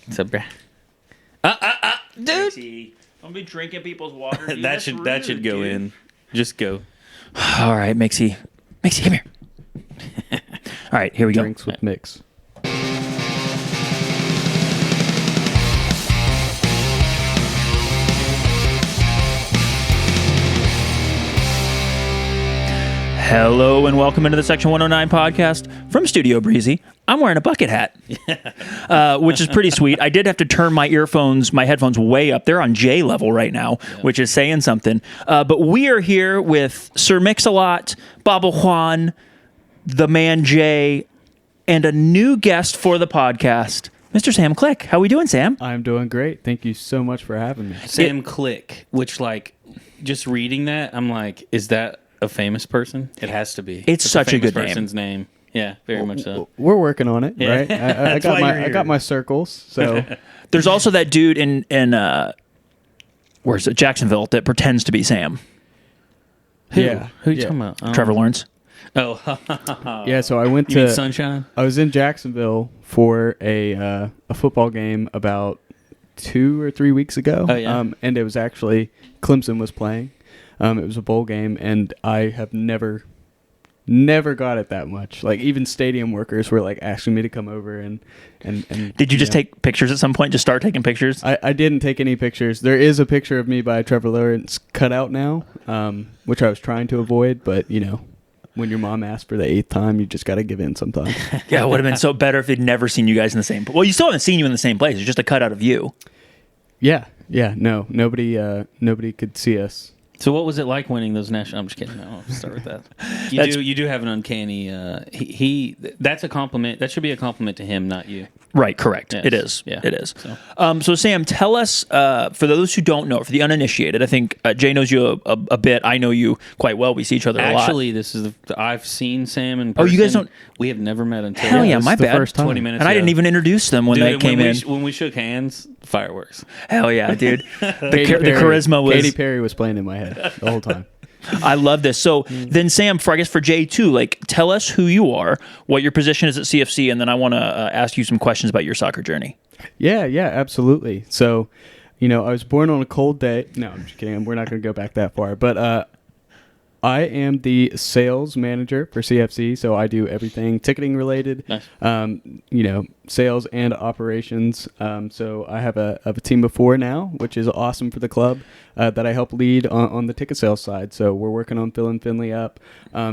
What's up, bro? Dude. Maxie, don't be drinking people's water. Dude. that should go in. Just go. All right, Mixie, come here. All right, here we go. Drinks with mix. Hello and welcome into the Section 109 podcast from Studio Breezy. I'm wearing a bucket hat, which is pretty sweet. I did have to turn my headphones way up. They're on J level right now, which is saying something. But we are here with Sir Mix-a-Lot, Baba Juan, the man Jay, and a new guest for the podcast, Mr. Sam Click. How we doing, Sam? I'm doing great. Thank you so much for having me. Sam Click, which just reading that, I'm like, is that a famous person? It has to be. It's such a good person's name. Yeah, very much so. We're working on it, Yeah. right? I got my circles. So There's also that dude in where's it, Jacksonville, that pretends to be Sam. yeah, Who are you talking about? Trevor Lawrence. Oh, yeah. So I went you mean to Sunshine? I was in Jacksonville for a football game about 2 or 3 weeks ago. Oh, yeah. And it was actually Clemson was playing. It was a bowl game, and I have never got it that much. Like, even stadium workers were like asking me to come over and Did you just take pictures at some point? Just start taking pictures? I didn't take any pictures. There is a picture of me by Trevor Lawrence cut out now, which I was trying to avoid, but when your mom asks for the 8th time, you just got to give in sometimes. Yeah, it would have been so better if they'd never seen you guys in the same. Well, you still haven't seen you in the same place. It's just a cutout of you. Yeah. No, nobody could see us. So what was it like winning those national? I'm just kidding. No, I'll start with that. You do have an uncanny. That's a compliment. That should be a compliment to him, not you. Right, correct. Yes. It is. Yeah. It is. So. So Sam, tell us, for those who don't know, for the uninitiated, I think Jay knows you a bit. I know you quite well. We see each other a lot. Actually, this is I've seen Sam in person. Oh, you guys don't? We have never met until Hell yeah, this my is the bad. first time. 20 minutes And I didn't ago. even introduce them when they came in. When we shook hands, fireworks. Hell yeah, dude. Katy The charisma was. Katy Perry was playing in my head the whole time. I love this. So then, Sam, I guess for Jay too, tell us who you are, what your position is at CFC, and then I want to ask you some questions about your soccer journey. Yeah, absolutely. So, I was born on a cold day. No, I'm just kidding. We're not going to go back that far. But I am the sales manager for CFC, so I do everything ticketing related. Nice. Sales and operations. So I have a team of 4 now, which is awesome for the club that I help lead on the ticket sales side. So we're working on filling Finley up.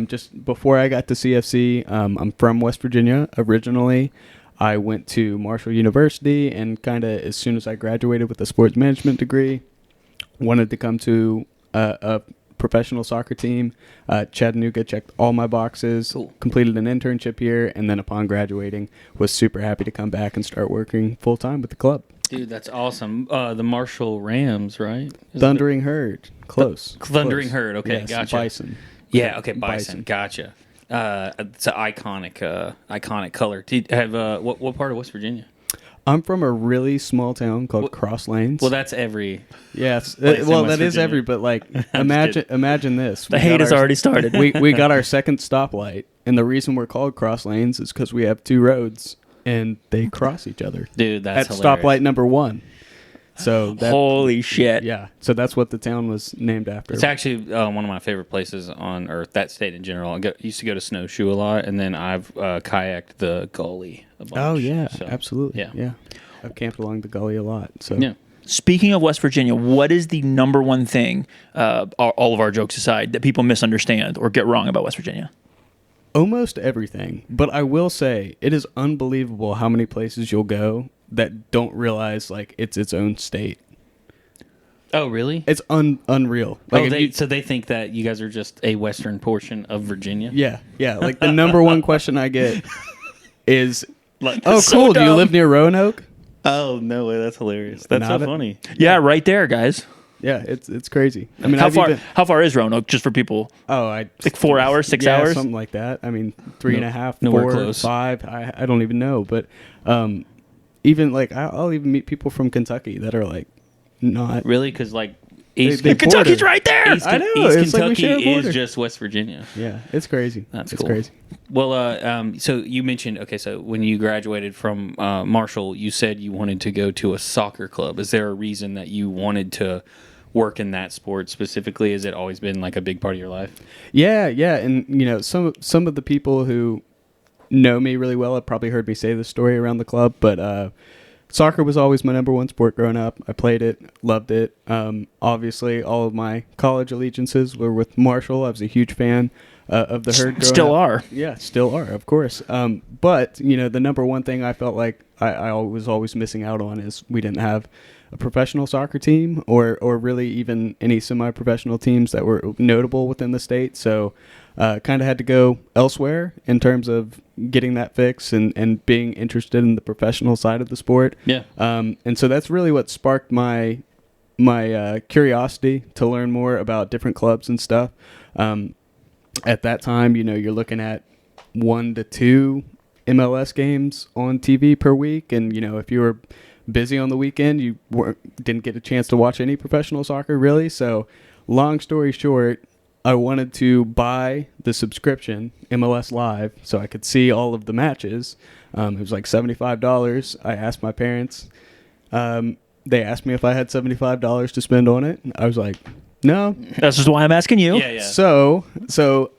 Just before I got to CFC, I'm from West Virginia originally. I went to Marshall University, and kind of as soon as I graduated with a sports management degree, wanted to come to a professional soccer team. Chattanooga checked all my boxes, Cool. Completed an internship here, and then upon graduating was super happy to come back and start working full-time with the club. Dude, that's awesome. The Marshall Rams, right? Thundering Herd. Close. Thundering Close. Herd. Okay, Yes, gotcha. Bison. Yeah, okay, Bison. Gotcha. It's an iconic color. Do you have what part of West Virginia? I'm from a really small town called Cross Lanes. Well, that's every. yes. place in Well, West that is Virginia. every, but imagine this. The hate has already started. we got our second stoplight, and the reason we're called Cross Lanes is because we have 2 roads, and they cross each other. Dude, that's at hilarious. stoplight number 1. So that, Holy shit. yeah. So that's what the town was named after. It's actually one of my favorite places on earth. That state in general. Used to go to Snowshoe a lot, and then I've kayaked the Gully a bunch. Oh yeah, So, absolutely. Yeah. I've camped along the gully a lot. So Yeah. Speaking of West Virginia, what is the number one thing, all of our jokes aside, that people misunderstand or get wrong about West Virginia? almost everything. But I will say it is unbelievable how many places you'll go that don't realize like it's its own state. Oh, really? It's unreal. Like So they think that you guys are just a western portion of Virginia? yeah. Like the number one question I get is, Like, "Oh, so cool. Do you dumb. live near Roanoke?" Oh, no way. That's hilarious. That's Not so it. funny. Yeah, right there, guys. Yeah, it's crazy. I mean, How far is Roanoke? Just for people, like 4 hours, 6 yeah, hours, something like that. I mean, 3.5, nowhere 4, close. 5. I don't even know. But even like I'll even meet people from Kentucky that are like not Really? Because, like, Kentucky's right there. East, I know, East it's like we share a Kentucky border. is just West Virginia. Yeah, it's crazy. That's it's cool. crazy. Well, so you mentioned, okay, so when you graduated from Marshall, you said you wanted to go to a soccer club. Is there a reason that you wanted to work in that sport specifically? Has it always been like a big part of your life? Yeah, and some of the people who know me really well have probably heard me say this story around the club, but soccer was always my number one sport growing up. I played it, loved it. Obviously, all of my college allegiances were with Marshall. I was a huge fan of the Herd. Still are. Yeah, still are, of course. But the number one thing I felt like I was always missing out on is we didn't have a professional soccer team or really even any semi-professional teams that were notable within the state. So kind of had to go elsewhere in terms of getting that fix and being interested in the professional side of the sport. Yeah. And so that's really what sparked my curiosity to learn more about different clubs and stuff. At that time, you're looking at 1 to 2 MLS games on TV per week. And, if you were busy on the weekend, you didn't get a chance to watch any professional soccer, really. So long story short, I wanted to buy the subscription, MLS Live, so I could see all of the matches. It was like $75. I asked my parents. They asked me if I had $75 to spend on it. I was like, no. That's just why I'm asking you. Yeah. So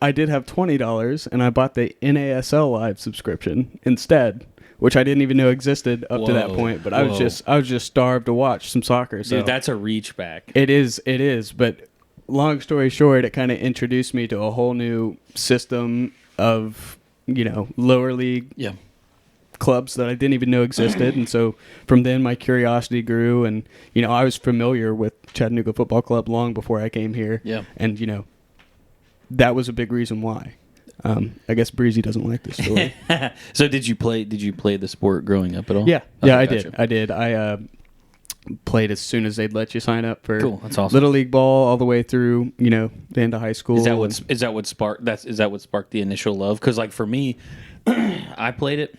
I did have $20, and I bought the NASL Live subscription instead, which I didn't even know existed up to that point. But I was just starved to watch some soccer. So Dude, that's a reach back. It is. But long story short, it kind of introduced me to a whole new system of lower league clubs that I didn't even know existed. And so from then my curiosity grew, and I was familiar with Chattanooga Football Club long before I came here. Yeah. And that was a big reason why. I guess Breezy doesn't like this story. So did you play the sport growing up at all? Yeah. Okay, I gotcha. did. I played as soon as they'd let you sign up for Cool. That's awesome. Little League ball all the way through, the end of high school. Is that what sparked the initial love? Because like for me, I played it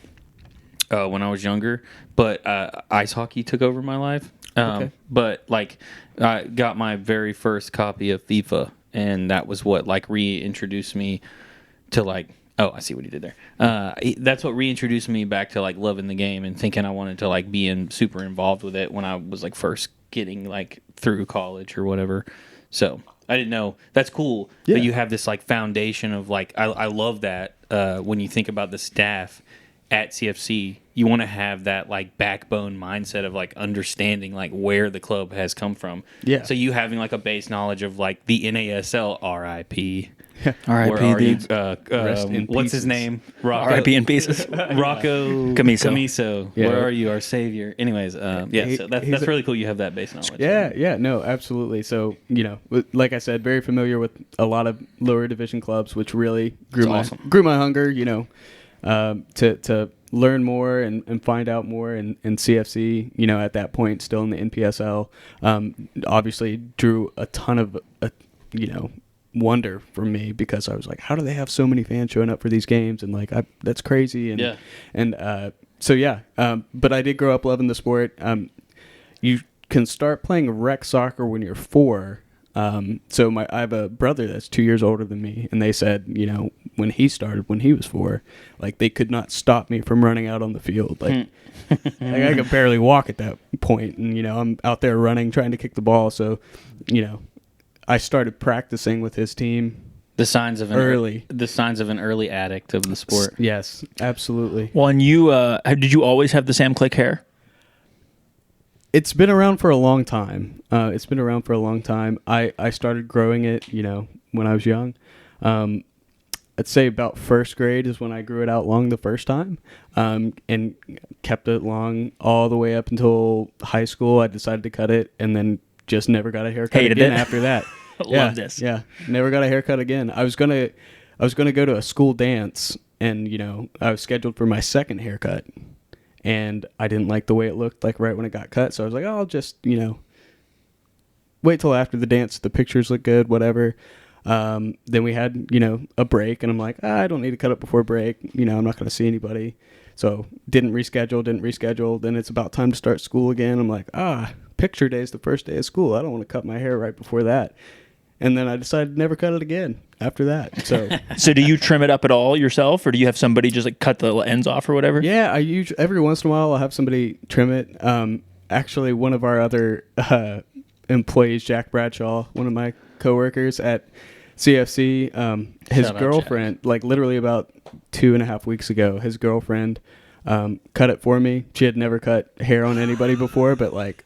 when I was younger, but ice hockey took over my life. Okay. But like I got my very first copy of FIFA, and that was what like reintroduced me to like. Oh, I see what he did there. That's what reintroduced me back to like loving the game and thinking I wanted to like be super involved with it when I was like first getting like through college or whatever. So I didn't know. That's cool that you have this like foundation of like I love that when you think about the staff at CFC, you want to have that like backbone mindset of like understanding like where the club has come from. Yeah. So you having like a base knowledge of like the NASL RIP. R.I.P. What's his name? R.I.P. in pieces. Rocco Camiso. Yeah. Where are you, our savior? Anyways, so that's really cool. You have that base knowledge. Yeah, no, absolutely. So, like I said, very familiar with a lot of lower division clubs, which really grew my hunger, to learn more and find out more. And CFC, at that point, still in the NPSL, obviously drew a ton of, wonder from me, because I was like, how do they have so many fans showing up for these games? And like, that's crazy. But I did grow up loving the sport. You can start playing rec soccer when you're 4. So I have a brother that's 2 years older than me, and they said, when he started, when he was 4, like they could not stop me from running out on the field. Like, like I could barely walk at that point, and I'm out there running, trying to kick the ball. So, I started practicing with his team. The signs of an early addict of the sport. Yes, absolutely. Well, and you did you always have the Sam Click hair? It's been around for a long time. I started growing it, when I was young. I'd say about first grade is when I grew it out long the first time, and kept it long all the way up until high school. I decided to cut it, and then just never got a haircut again after that. Love this. Yeah, never got a haircut again. I was gonna go to a school dance, and I was scheduled for my second haircut, and I didn't like the way it looked like right when it got cut. So I was like, I'll just wait till after the dance. The pictures look good, whatever. Then we had a break, and I'm like, I don't need to cut it before break. I'm not gonna see anybody. So didn't reschedule. Then it's about time to start school again. I'm like, picture day is the first day of school. I don't want to cut my hair right before that. And then I decided to never cut it again after that. So, So do you trim it up at all yourself, or do you have somebody just like cut the ends off or whatever? yeah, I usually every once in a while I'll have somebody trim it. Actually, one of our other employees, Jack Bradshaw, one of my coworkers at CFC, his Shout out, girlfriend, like literally about 2.5 weeks ago, his girlfriend cut it for me. She had never cut hair on anybody before, but like,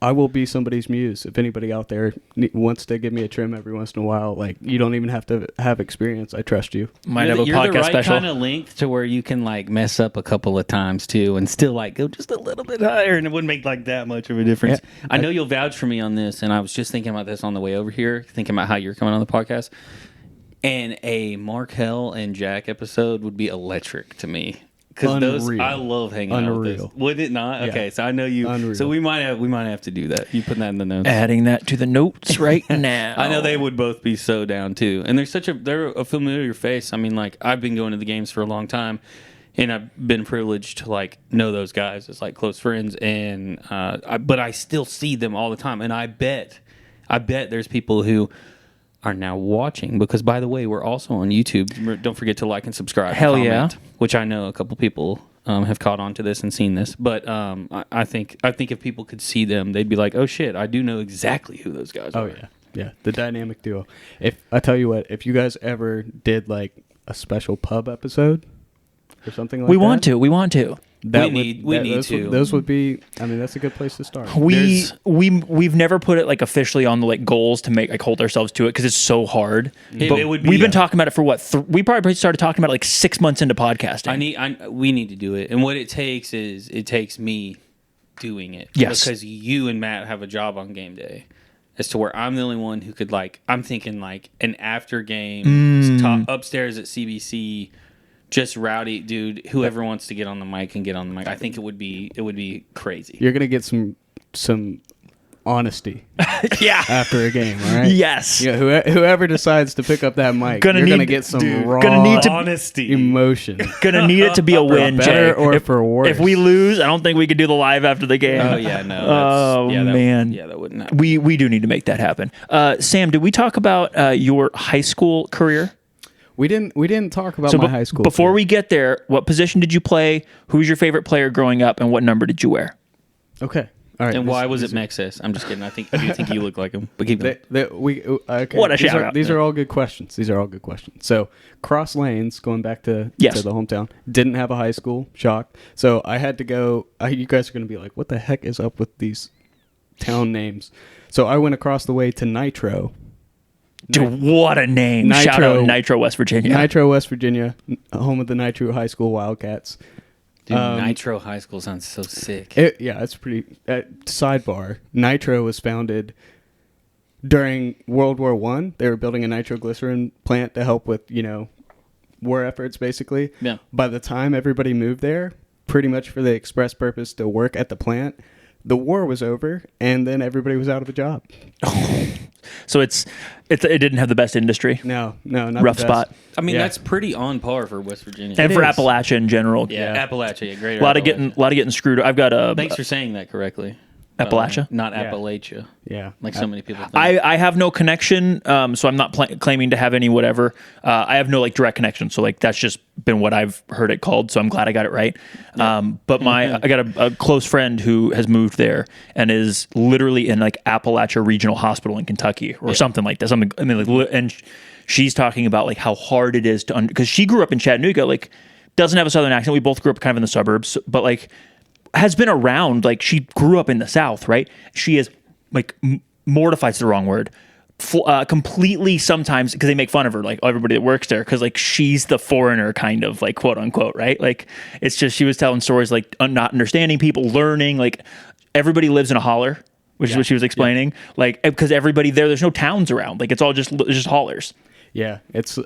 I will be somebody's muse. If anybody out there wants to give me a trim every once in a while, like, you don't even have to have experience. I trust you. Might have a You're podcast the right special. kind of length to where you can like mess up a couple of times too, and still like go just a little bit higher, and it wouldn't make like that much of a difference. Yeah. I know you'll vouch for me on this, and I was just thinking about this on the way over here, thinking about how you're coming on the podcast. And a Markel and Jack episode would be electric to me. Because those, Unreal. I love hanging out with Unreal. this. Would it not? Yeah. Okay, so I know you. Unreal. So we might have to do that. You put that in the notes. Adding that to the notes right now. I know they would both be so down too, and they're a familiar face. I mean, like I've been going to the games for a long time, and I've been privileged to like know those guys as like close friends, and but I still see them all the time, and I bet there's people who are now watching because, by the way, we're also on YouTube. Don't forget to like and subscribe. and Hell comment, yeah. which I know a couple people have caught on to this and seen this, but I think if people could see them, they'd be like, "Oh shit, I do know exactly who those guys Oh are." yeah, the dynamic duo. If I tell you what, if you guys ever did like a special pub episode or something like we that, want to. We need those to. Those would be. I mean, that's a good place to start. We've never put it like officially on the like goals to make like hold ourselves to it because it's so hard. It But would be, we've been talking about it for what? We probably started talking about it like 6 months into podcasting. We need to do it, and what it takes me doing it. Yes. Because you and Matt have a job on game day, as to where I'm the only one who could like. I'm thinking like an after game top upstairs at CBC. Just rowdy dude. Whoever wants to get on the mic can get on the mic. I think it would be crazy. You're gonna get some honesty Yeah. after a game, all right? Yes. Yeah, whoever decides to pick up that mic, Gonna you're need gonna to- get some dude, raw gonna need to- Honesty. emotion. Gonna need it to be a win, better Jay. or if, for worse. If we lose, I don't think we could do the live after the game. Oh yeah, no. Oh, man. that wouldn't happen. We do need to make that happen. Sam, did we talk about your high school career? We didn't talk about my high school. Before career. we get there, what position did you play? Who was your favorite player growing up, and what number did you wear? Okay. All right. And why was it Mexis? I'm just kidding. I do think you look like him. But keep going. Okay. What a these shout-out. These are all good questions. So cross lanes, going back to Yes. the hometown, didn't have a high school. Shock. So I had to go. You guys are going to be like, what the heck is up with these town names? So I went across the way to Nitro. Dude, what a name. Nitro. Shout out Nitro, West Virginia. Nitro, West Virginia, home of the Nitro High School Wildcats. Dude, Nitro High School sounds so sick. It's pretty. Sidebar: Nitro was founded during World War I. They were building a nitroglycerin plant to help with war efforts, basically. Yeah. By the time everybody moved there, pretty much for the express purpose to work at the plant, the war was over, and then everybody was out of a job. So it didn't have the best industry. No, not Rough the best. spot. I mean, Yeah. that's pretty on par for West Virginia. And for is. Appalachia in general. yeah, Appalachia, yeah, great. A lot of getting screwed. I've got a Thanks for saying that correctly. Appalachia? Not Yeah. Appalachia, Yeah, like so many people think. I have no connection, so I'm not claiming to have any whatever. I have no like direct connection, so like that's just been what I've heard it called. So I'm glad I got it right. But I got a close friend who has moved there and is literally in like Appalachia Regional Hospital in Kentucky or something like that. Something I mean, like, and she's talking about like how hard it is to because she grew up in Chattanooga, like doesn't have a Southern accent. We both grew up kind of in the suburbs, but like. Has been around, like she grew up in the South, right? She is like mortified's the wrong word. Completely sometimes because they make fun of her, like everybody that works there, because like she's the foreigner, kind of like quote unquote, right? Like it's just she was telling stories like not understanding people, learning, like everybody lives in a holler, which is what she was explaining, like because everybody there's no towns around, like it's all just hollers. Yeah, it's.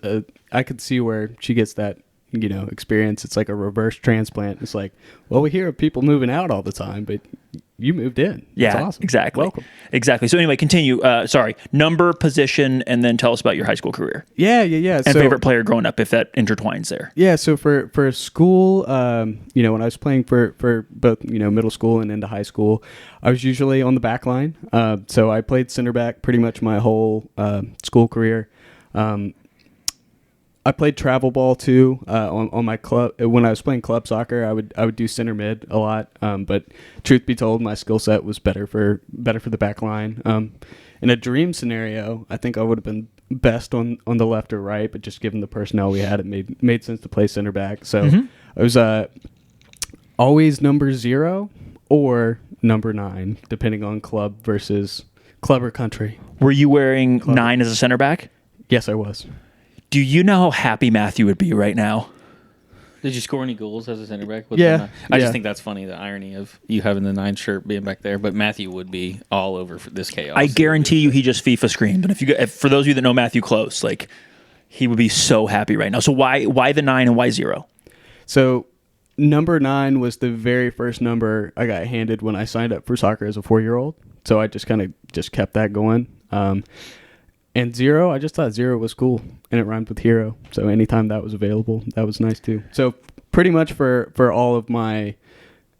I could see where she gets that. Experience. It's like a reverse transplant. It's like, well, we hear of people moving out all the time, but you moved in. Yeah, That's awesome. exactly. Welcome. Exactly. So anyway, continue. Sorry, number, position, and then tell us about your high school career Yeah. and So, favorite player growing up, if that intertwines there. Yeah, so for school, when I was playing for both, middle school and into high school, I was usually on the back line. So I played center back pretty much my whole school career. I played travel ball too on my club. When I was playing club soccer, I would do center mid a lot. But truth be told, my skill set was better for the back line. In a dream scenario, I think I would have been best on the left or right, but just given the personnel we had, it made sense to play center back. So I was always number 0 or number 9, depending on club or country. Were you wearing 9 as a center back? Yes, I was. Do you know how happy Matthew would be right now? Did you score any goals as a center back? Yeah. I just think that's funny, the irony of you having the 9 shirt being back there. But Matthew would be all over for this chaos. I guarantee you he just FIFA screamed. And if for those of you that know Matthew close, like, he would be so happy right now. So why the 9 and why 0? So number 9 was the very first number I got handed when I signed up for soccer as a 4-year-old. So I just kind of kept that going. And 0, I just thought 0 was cool, and it rhymed with hero. So anytime that was available, that was nice too. So pretty much for all of my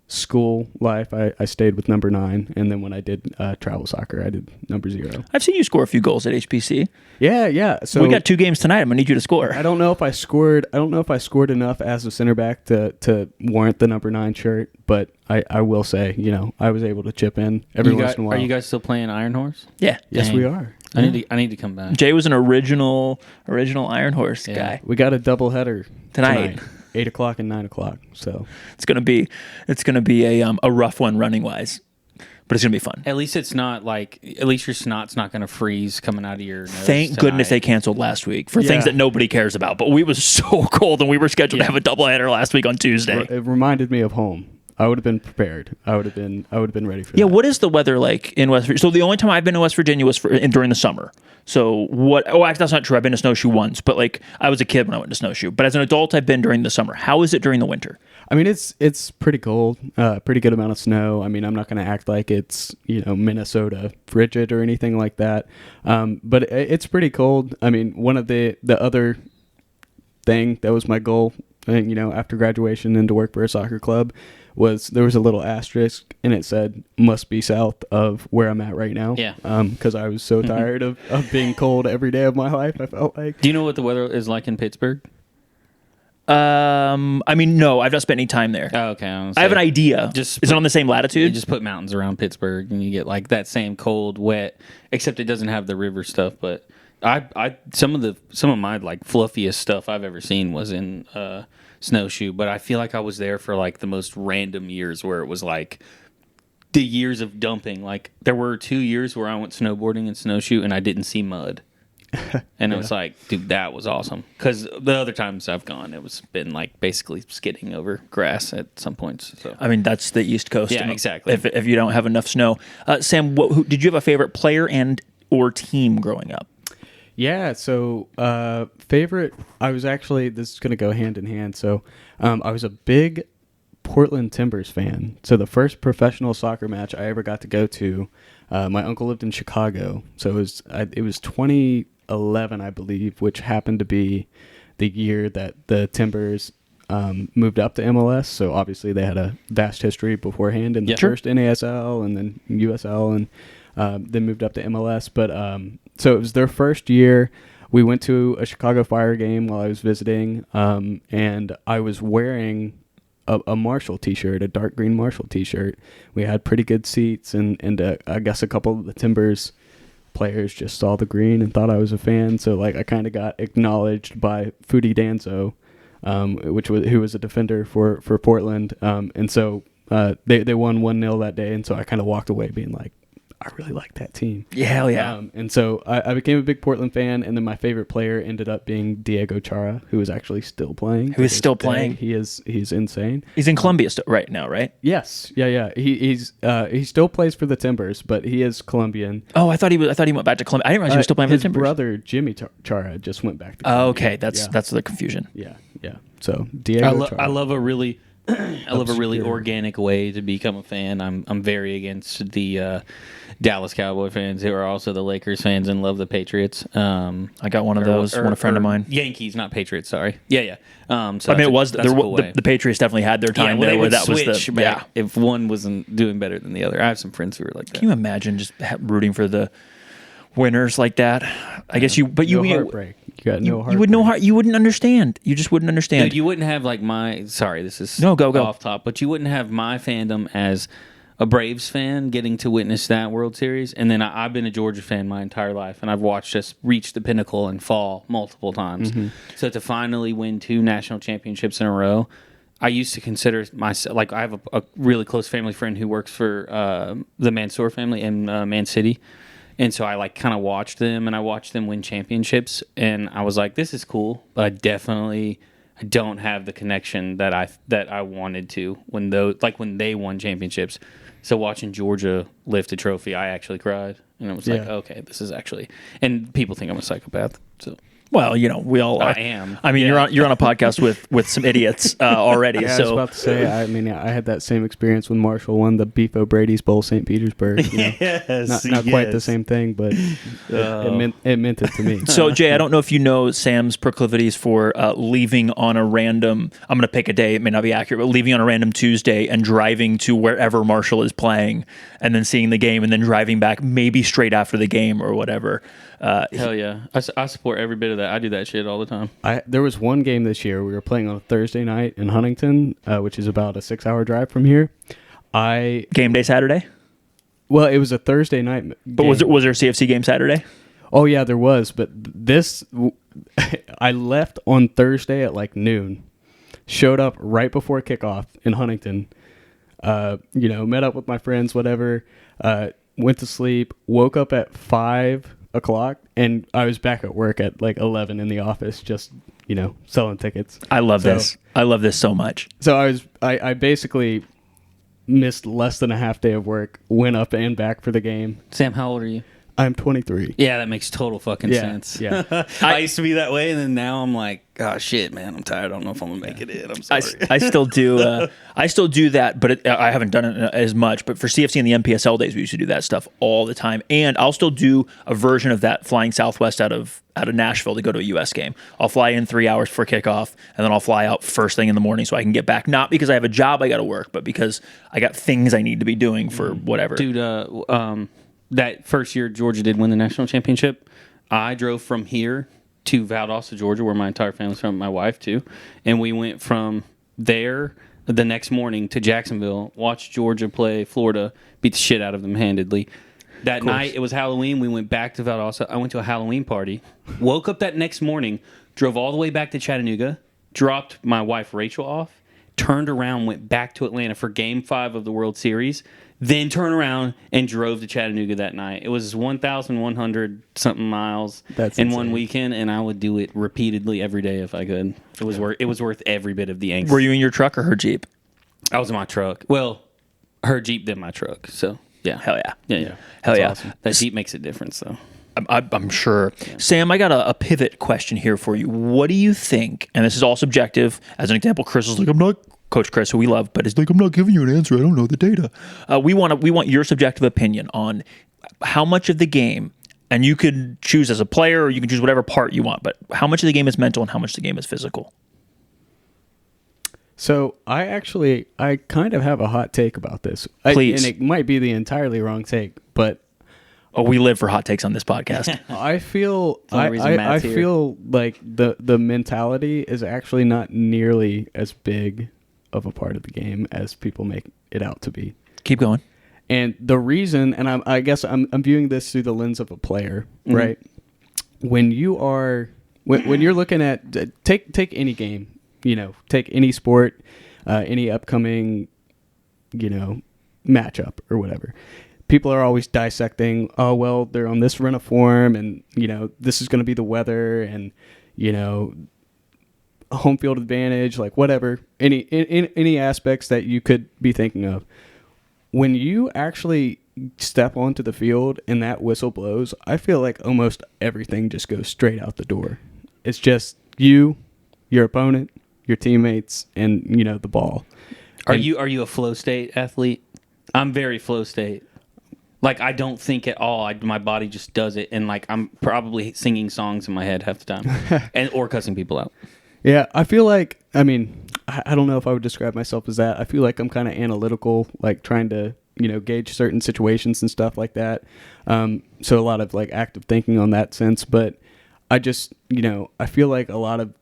school life, I stayed with number 9, and then when I did travel soccer, I did number 0. I've seen you score a few goals at HPC. Yeah. So we got 2 games tonight. I'm gonna need you to score. I don't know if I scored enough as a center back to warrant the number 9 shirt, but I will say, I was able to chip in every once in a while. Are you guys still playing Iron Horse? Yeah. Yes, Dang. we are. I need to come back. Jay was an original Iron Horse guy. We got a double header Tonight. 8:00 and 9:00. So It's gonna be a rough one running wise, but it's gonna be fun. At least it's not at least your snot's not going to freeze coming out of your nose. Thank goodness they canceled last week for things that nobody cares about. But we was so cold, and we were scheduled to have a doubleheader last week on Tuesday. it reminded me of home. I would have been prepared. I would have been ready for that. Yeah, what is the weather like in West Virginia? So the only time I've been to West Virginia was during the summer. So what? Oh, actually, that's not true. I've been to Snowshoe once, but I was a kid when I went to Snowshoe. But as an adult, I've been during the summer. How is it during the winter? I mean, it's pretty cold. Pretty good amount of snow. I mean, I'm not going to act like it's Minnesota frigid or anything like that. But it's pretty cold. I mean, one of the other thing that was my goal, after graduation and to work for a soccer club, there was a little asterisk and it said must be south of where I'm at right now. Yeah. Because I was so tired of being cold every day of my life. I felt like. Do you know what the weather is like in Pittsburgh? I mean, no, I've not spent any time there. Oh, okay. I have an idea. Is it on the same latitude? You just put mountains around Pittsburgh and you get that same cold, wet, except it doesn't have the river stuff. But some of my fluffiest stuff I've ever seen was in Snowshoe, but I feel like I was there for the most random years where it was the years of dumping. There were 2 years where I went snowboarding in Snowshoe and I didn't see mud. And it was dude, that was awesome. Because the other times I've gone, it was been basically skidding over grass at some points. So I mean, that's the East Coast. Yeah, exactly. If you don't have enough snow. Sam, did you have a favorite player or team growing up? Yeah, so favorite, I was actually, this is going to go hand in hand. So I was a big Portland Timbers fan. So the first professional soccer match I ever got to go to, my uncle lived in Chicago. So it was 2011, I believe, which happened to be the year that the Timbers moved up to MLS. So obviously they had a vast history beforehand in the first NASL and then USL and then moved up to MLS. But so it was their first year. We went to a Chicago Fire game while I was visiting, and I was wearing a Marshall t-shirt, a dark green Marshall t-shirt. We had pretty good seats, and I guess a couple of the Timbers players just saw the green and thought I was a fan. So I kind of got acknowledged by Foodie Danzo, who was a defender for Portland, and so they won 1-0 that day, and so I kind of walked away being like, I really like that team. Yeah, hell yeah. And so I became a big Portland fan, and then my favorite player ended up being Diego Chara, who is actually still playing. Who is still playing? He's insane. He's in Colombia right now, right? Yes. Yeah. He still plays for the Timbers, but he is Colombian. Oh, I thought he went back to Colombia. I didn't realize he was still playing for the Timbers. His brother Jimmy Chara just went back to Colombia. Oh, okay. That's the confusion. Yeah. So Diego Chara. I love a really I love a really organic way to become a fan. I'm very against the Dallas Cowboy fans who are also the Lakers fans and love the Patriots. I got one of those. One a friend of mine. Yankees, not Patriots. Sorry. Yeah. So I mean, the Patriots definitely had their time there where that was the if one wasn't doing better than the other. I have some friends who were like that. Can you imagine just rooting for the winners like that? I guess you heartbreak. You got no heart. You wouldn't understand. You just wouldn't understand. Dude, you wouldn't have like my. Sorry, this is go off top, but you wouldn't have my fandom as a Braves fan getting to witness that World Series, and then I've been a Georgia fan my entire life, and I've watched us reach the pinnacle and fall multiple times. Mm-hmm. So to finally win 2 national championships in a row, I used to consider myself like I have a really close family friend who works for the Mansour family in Man City. And so I like kind of watched them, and I watched them win championships, and I was like, "This is cool," but I don't have the connection that I wanted to when they won championships. So watching Georgia lift a trophy, I actually cried, and it was like, okay, this is actually. And people think I'm a psychopath, so. Well, we all are. I am. I mean, you're on a podcast with some idiots already. Yeah, so. I was about to say. I mean, I had that same experience when Marshall won the Beef O'Brady's Bowl, St. Petersburg. Yes, not quite the same thing, but it meant it to me. So, Jay, I don't know if you know Sam's proclivities for leaving on a random. I'm going to pick a day. It may not be accurate, but leaving on a random Tuesday and driving to wherever Marshall is playing, and then seeing the game, and then driving back maybe straight after the game or whatever. Hell yeah. I support every bit of that. I do that shit all the time. There was one game this year. We were playing on a Thursday night in Huntington, which is about a 6-hour drive from here. Game day Saturday? Well, it was a Thursday night But game. was there a CFC game Saturday? Oh, yeah, there was. But I left on Thursday at like noon, showed up right before kickoff in Huntington, met up with my friends, whatever, went to sleep, woke up at 5 o'clock, and I was back at work at like 11 in the office, just selling tickets. I love this. I love this so much. So I basically missed less than a half day of work, went up and back for the game. Sam, how old are you? I'm 23. Yeah, that makes total fucking sense. Yeah. I used to be that way, and then now I'm like, oh shit, man, I'm tired. I don't know if I'm gonna make it in. I'm sorry. I still do. I still do that, but I haven't done it as much. But for CFC and the MPSL days, we used to do that stuff all the time. And I'll still do a version of that, flying Southwest out of Nashville to go to a U.S. game. I'll fly in 3 hours before kickoff, and then I'll fly out first thing in the morning so I can get back. Not because I have a job I got to work, but because I got things I need to be doing for whatever. Dude, that first year Georgia did win the national championship, I drove from here to Valdosta, Georgia, where my entire family's from, my wife too, and we went from there the next morning to Jacksonville, watched Georgia play Florida, beat the shit out of them handedly. That night, it was Halloween. We went back to Valdosta. I went to a Halloween party, woke up that next morning, drove all the way back to Chattanooga, dropped my wife Rachel off, turned around, went back to Atlanta for Game 5 of the World Series, then turned around and drove to Chattanooga that night. It was 1,100 something miles in one weekend, and I would do it repeatedly every day if I could. It was worth every bit of the angst. Were you in your truck or her Jeep? I was in my truck. Well, her Jeep then my truck. So yeah, hell yeah, yeah. Hell yeah. Awesome. That Jeep makes a difference, though. I'm sure. Yeah. Sam, I got a pivot question here for you. What do you think? And this is all subjective. As an example, Chris is like, I'm not. Coach Chris, who we love, but it's like, I'm not giving you an answer. I don't know the data. We want your subjective opinion on how much of the game, and you could choose as a player or you can choose whatever part you want, but how much of the game is mental and how much of the game is physical? So I kind of have a hot take about this. Please. And it might be the entirely wrong take, but we live for hot takes on this podcast. I feel like the mentality is actually not nearly as big of a part of the game as people make it out to be. Keep going. And the reason, and I guess I'm viewing this through the lens of a player, right? When you are when you're looking at take any game, take any sport, any upcoming, matchup or whatever. People are always dissecting, oh, well, they're on this run of form, and, this is going to be the weather, and, home field advantage, like whatever, any aspects that you could be thinking of. When you actually step onto the field and that whistle blows, I feel like almost everything just goes straight out the door. It's just you, your opponent, your teammates, and, the ball. Are you a flow state athlete? I'm very flow state. Like, I don't think at all. My body just does it, and like I'm probably singing songs in my head half the time, or cussing people out. Yeah, I feel like, I mean, I don't know if I would describe myself as that. I feel like I'm kind of analytical, like trying to, gauge certain situations and stuff like that. So a lot of like active thinking on that sense, but I just, I feel like a lot of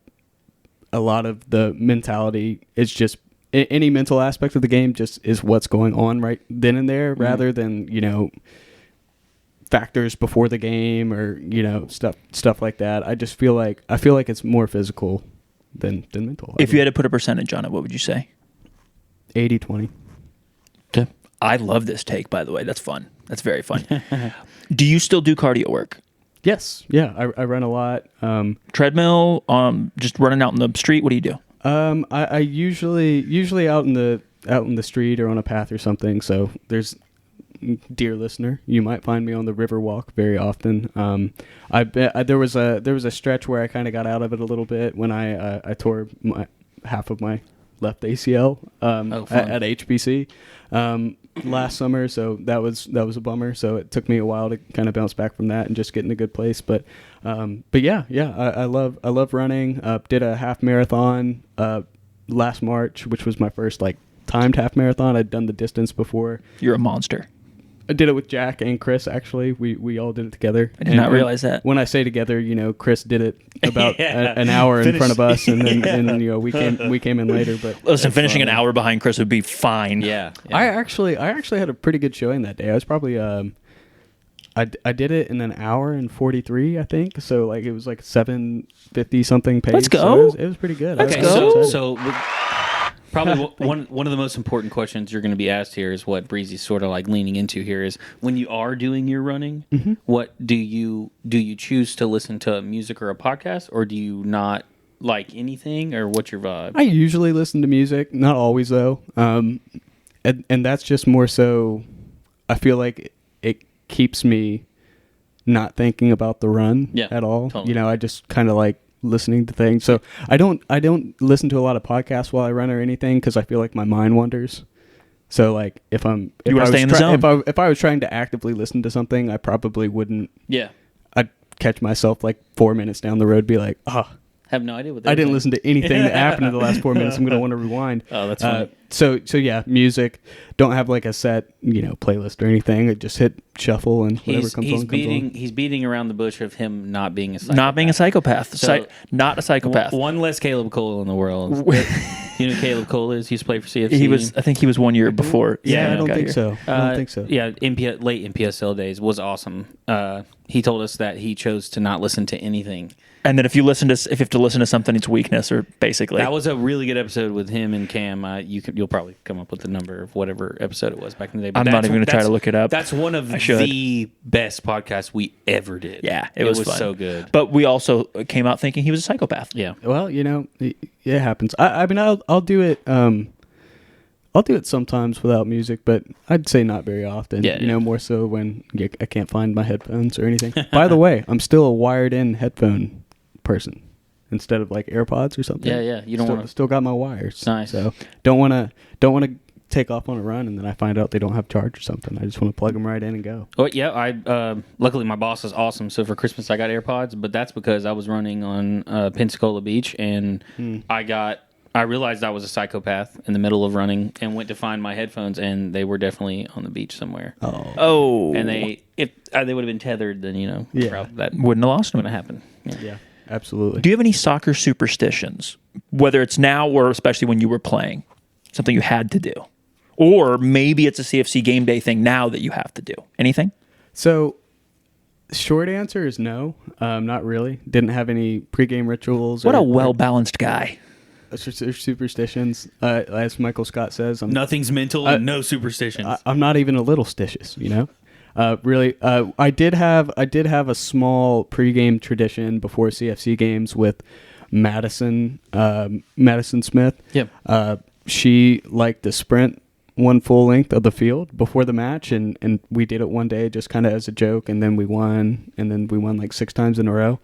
the mentality is just any mental aspect of the game just is what's going on right then and there, rather than, factors before the game or, stuff like that. I just feel like it's more physical than mental. If you had to put a percentage on it, what would you say? 80-20. Okay. I love this take, by the way. That's fun. That's very fun. Do you still do cardio work? Yes. Yeah. I run a lot. Treadmill, just running out in the street. What do you do? I usually out in the street or on a path or something. So there's, dear listener, you might find me on the river walk very often. There was a stretch where I kind of got out of it a little bit when I tore half of my left ACL at HBC last summer. So that was a bummer. So it took me a while to kind of bounce back from that and just get in a good place. But yeah, I love running. Did a half marathon last March, which was my first like timed half marathon. I'd done the distance before. You're a monster. I did it with Jack and Chris, actually. We all did it together. I did not realize that. When I say together, Chris did it about an hour in front of us, and then we came in later. But listen, finishing an hour behind Chris would be fine. Yeah. I actually had a pretty good showing that day. I was probably I did it in an hour and 43, I think. So like it was like 7:50 something pace. Let's go. So it was pretty good. Let's go. So probably one of the most important questions you're going to be asked here is what Breezy's sort of like leaning into here is when you are doing your running, what do you choose to listen to music or a podcast, or do you not like anything, or what's your vibe? I usually listen to music, not always though. And that's just more so I feel like it keeps me not thinking about the run at all. Totally. I just kind of like listening to things. So I don't listen to a lot of podcasts while I run or anything because I feel like my mind wanders. So like if I was trying to actively listen to something, I probably wouldn't. Yeah. I'd catch myself like 4 minutes down the road, be like, have no idea what that I didn't listen to anything that happened in the last 4 minutes. I'm going to want to rewind. Oh, that's funny. So yeah, music. Don't have like a set, playlist or anything. I just hit shuffle and whatever comes on. He's beating around the bush of him not being a psychopath. Not being a psychopath. So, not a psychopath. One less Caleb Cole in the world. You know who Caleb Cole is? He used to play for CFC. I think he was 1 year before. Yeah, I don't think so. Yeah, late NPSL days was awesome. He told us that he chose to not listen to anything. And then if you have to listen to something, it's weakness, or basically. That was a really good episode with him and Cam. You'll probably come up with the number of whatever episode it was back in the day. But I'm not even going to try to look it up. That's one of the best podcasts we ever did. Yeah, it was fun. So good. But we also came out thinking he was a psychopath. Yeah. Well, it happens. I mean, I'll do it. I'll do it sometimes without music, but I'd say not very often. Yeah, more so when I can't find my headphones or anything. By the way, I'm still a wired-in headphone person instead of like AirPods or something. Yeah. You don't still got my wires. Nice. So don't want to take off on a run and then I find out they don't have charge or something. I just want to plug them right in and go. Oh yeah, I luckily my boss is awesome. So for Christmas I got AirPods, but that's because I was running on Pensacola Beach and I realized I was a psychopath in the middle of running and went to find my headphones and they were definitely on the beach somewhere. Oh. And if they would have been tethered, then that wouldn't have lost them. Would have happened. Yeah. Absolutely. Do you have any soccer superstitions, whether it's now or especially when you were playing, something you had to do? Or maybe it's a CFC game day thing now that you have to do. Anything? So, short answer is no. Not really. Didn't have any pregame rituals. What a well-balanced guy. Superstitions. As Michael Scott says, nothing's mental and no superstitions. I'm not even a little stitious, Really, I did have a small pregame tradition before CFC games with Madison Smith. Yep. She liked to sprint one full length of the field before the match, and we did it one day just kind of as a joke, and then we won like 6 times in a row.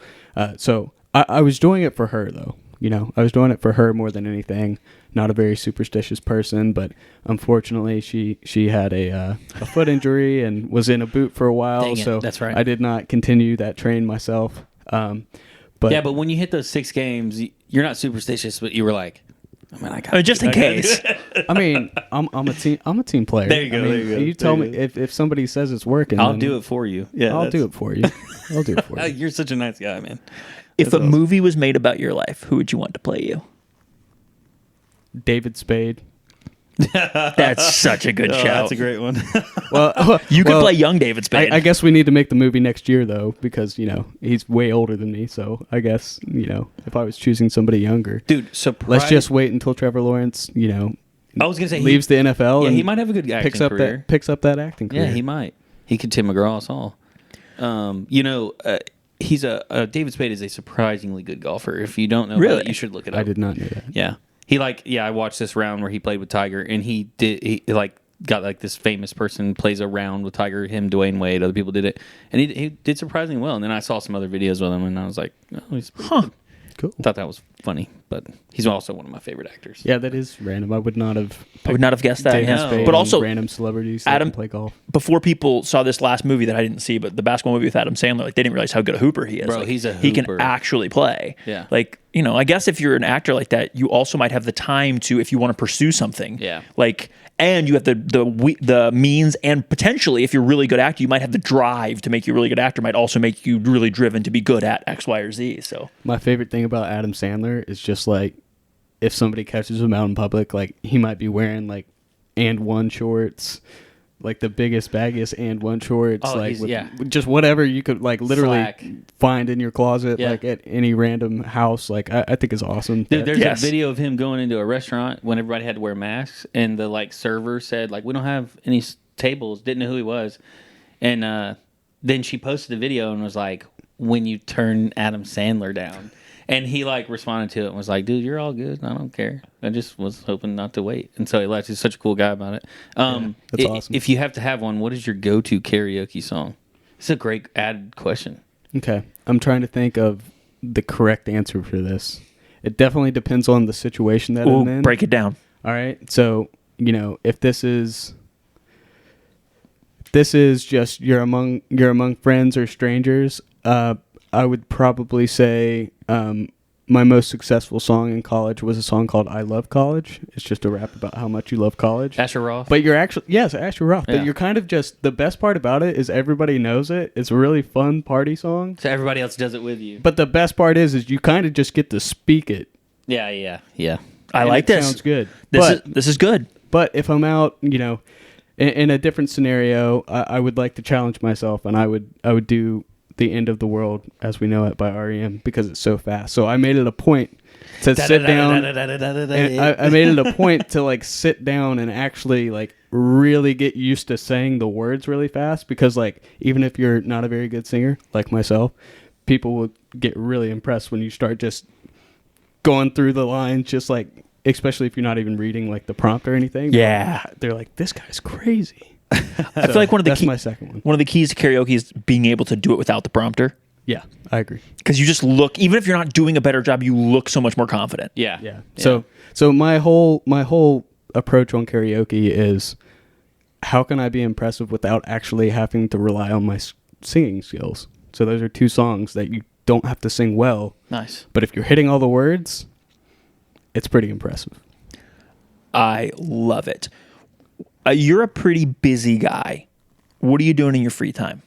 So I was doing it for her though, I was doing it for her more than anything. Not a very superstitious person, but unfortunately she had a foot injury and was in a boot for a while. Dang it, So that's right. I did not continue that train myself. But when you hit those 6 games, you're not superstitious, but you were like, I got just in case. I mean, I'm a team player. There you go, I mean, there you go, You tell there me you if somebody says it's working, I'll then do it for you. Yeah, I'll do it for you. I'll do it for you. You're such a nice guy, man. If a movie was made about your life, who would you want to play you? David Spade. That's such a good shout. That's a great one. Well, You could play young David Spade. I guess we need to make the movie next year though, because he's way older than me. So I guess if I was choosing somebody younger, Dude, let's just wait until Trevor Lawrence, I was gonna say leaves the NFL. Yeah, and he might have a good acting career. picks up that acting career. Yeah, he might. He could Tim McGraw us all. He's David Spade is a surprisingly good golfer. If you don't know about Really? it, you should look it up. I did not know that. Yeah. I watched this round where he played with Tiger, and he got like this famous person plays a round with Tiger, him, Dwayne Wade, other people did it, and he did surprisingly well. And then I saw some other videos with him, and I was like, oh, he's pretty good. Cool. Thought that was funny, but he's also one of my favorite actors. Yeah, that is random. I would not have. guessed that. David Yeah. Spade But also, and random celebrities that Adam- can play golf. before people saw this last movie that I didn't see, but the basketball movie with Adam Sandler, like they didn't realize how good a hooper he is. Bro, Like, he's a He can hooper. actually play. Yeah. Like, I guess if you're an actor like that, you also might have the time to, if you want to pursue something. Yeah. Like, and you have the means, and potentially, if you're a really good actor, you might have the drive to make you a really good actor. Might also make you really driven to be good at X, Y, or Z. So My favorite thing about Adam Sandler is just like if somebody catches him out in public, like he might be wearing like and one shorts, like the biggest, baggiest and one shorts, Oh, like he's- with just whatever you could like literally Slack. find in your closet, Yeah. like at any random house. Like I think it's awesome. Dude, there's Yes. a video of him going into a restaurant when everybody had to wear masks, and the server said we don't have any tables. Didn't know who he was, and then she posted the video and was like, "When you turn Adam Sandler down," and he responded to it and was like, "Dude, you're all good. I don't care. I just was hoping not to wait." And so he left. He's such a cool guy about it. that's awesome. If you have to have one, what is your go-to karaoke song? It's a great added question. Okay, I'm trying to think of the correct answer for this. It definitely depends on the situation that I'm in. break it down. All right. So, if this is just you're among friends or strangers, I would probably say my most successful song in college was a song called I Love College. It's just a rap about how much you love college. Asher Roth. But you're actually, yes, Asher Roth. Yeah. But you're kind of just, the best part about it is everybody knows it. It's a really fun party song. So everybody else does it with you. But the best part is you kind of just get to speak it. Yeah. I And like it this. Sounds good. This is good. But if I'm out, in a different scenario, I would like to challenge myself, and I would do "The End of the World as We Know It" by REM because it's so fast. So I made it a point to sit down. And I made it a point to sit down and actually really get used to saying the words really fast because even if you're not a very good singer like myself, people will get really impressed when you start just going through the lines just especially if you're not even reading the prompt or anything. Yeah. They're like, this guy's crazy. I feel like that's my second one. One of the keys to karaoke is being able to do it without the prompter. Yeah, I agree. Because you just look, even if you're not doing a better job, you look so much more confident. Yeah. Yeah. So my whole approach on karaoke is how can I be impressive without actually having to rely on my singing skills? So those are two songs that you don't have to sing well, Nice. but if you're hitting all the words, it's pretty impressive. I love it. You're a pretty busy guy. What are you doing in your free time?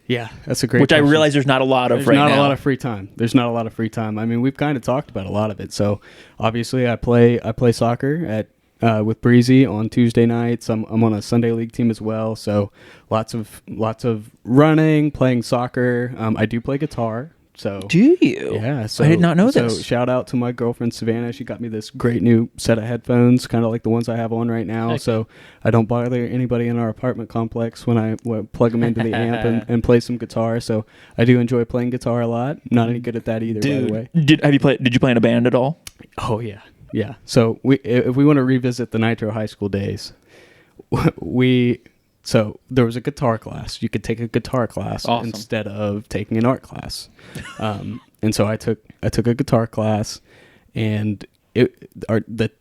Yeah, that's a great Which I question. realize there's not a lot of There's right not now. a lot of free time. There's not a lot of free time. I mean, we've kind of talked about a lot of it. So obviously, I play soccer with Breezy on Tuesday nights. I'm on a Sunday league team as well. So lots of running, playing soccer. I do play guitar. So Do you? yeah, so I did not know so this. shout out to my girlfriend Savannah. She got me this great new set of headphones, kind of like the ones I have on right now. Heck. So I don't bother anybody in our apartment complex when I plug them into the amp and play some guitar. So I do enjoy playing guitar a lot. Not any good at that either, by Dude. the way. Did you play in a band at all? Oh yeah, if we want to revisit the Nitro High School days, So there was a guitar class. You could take a guitar class Awesome. instead of taking an art class. And so I took a guitar class, and the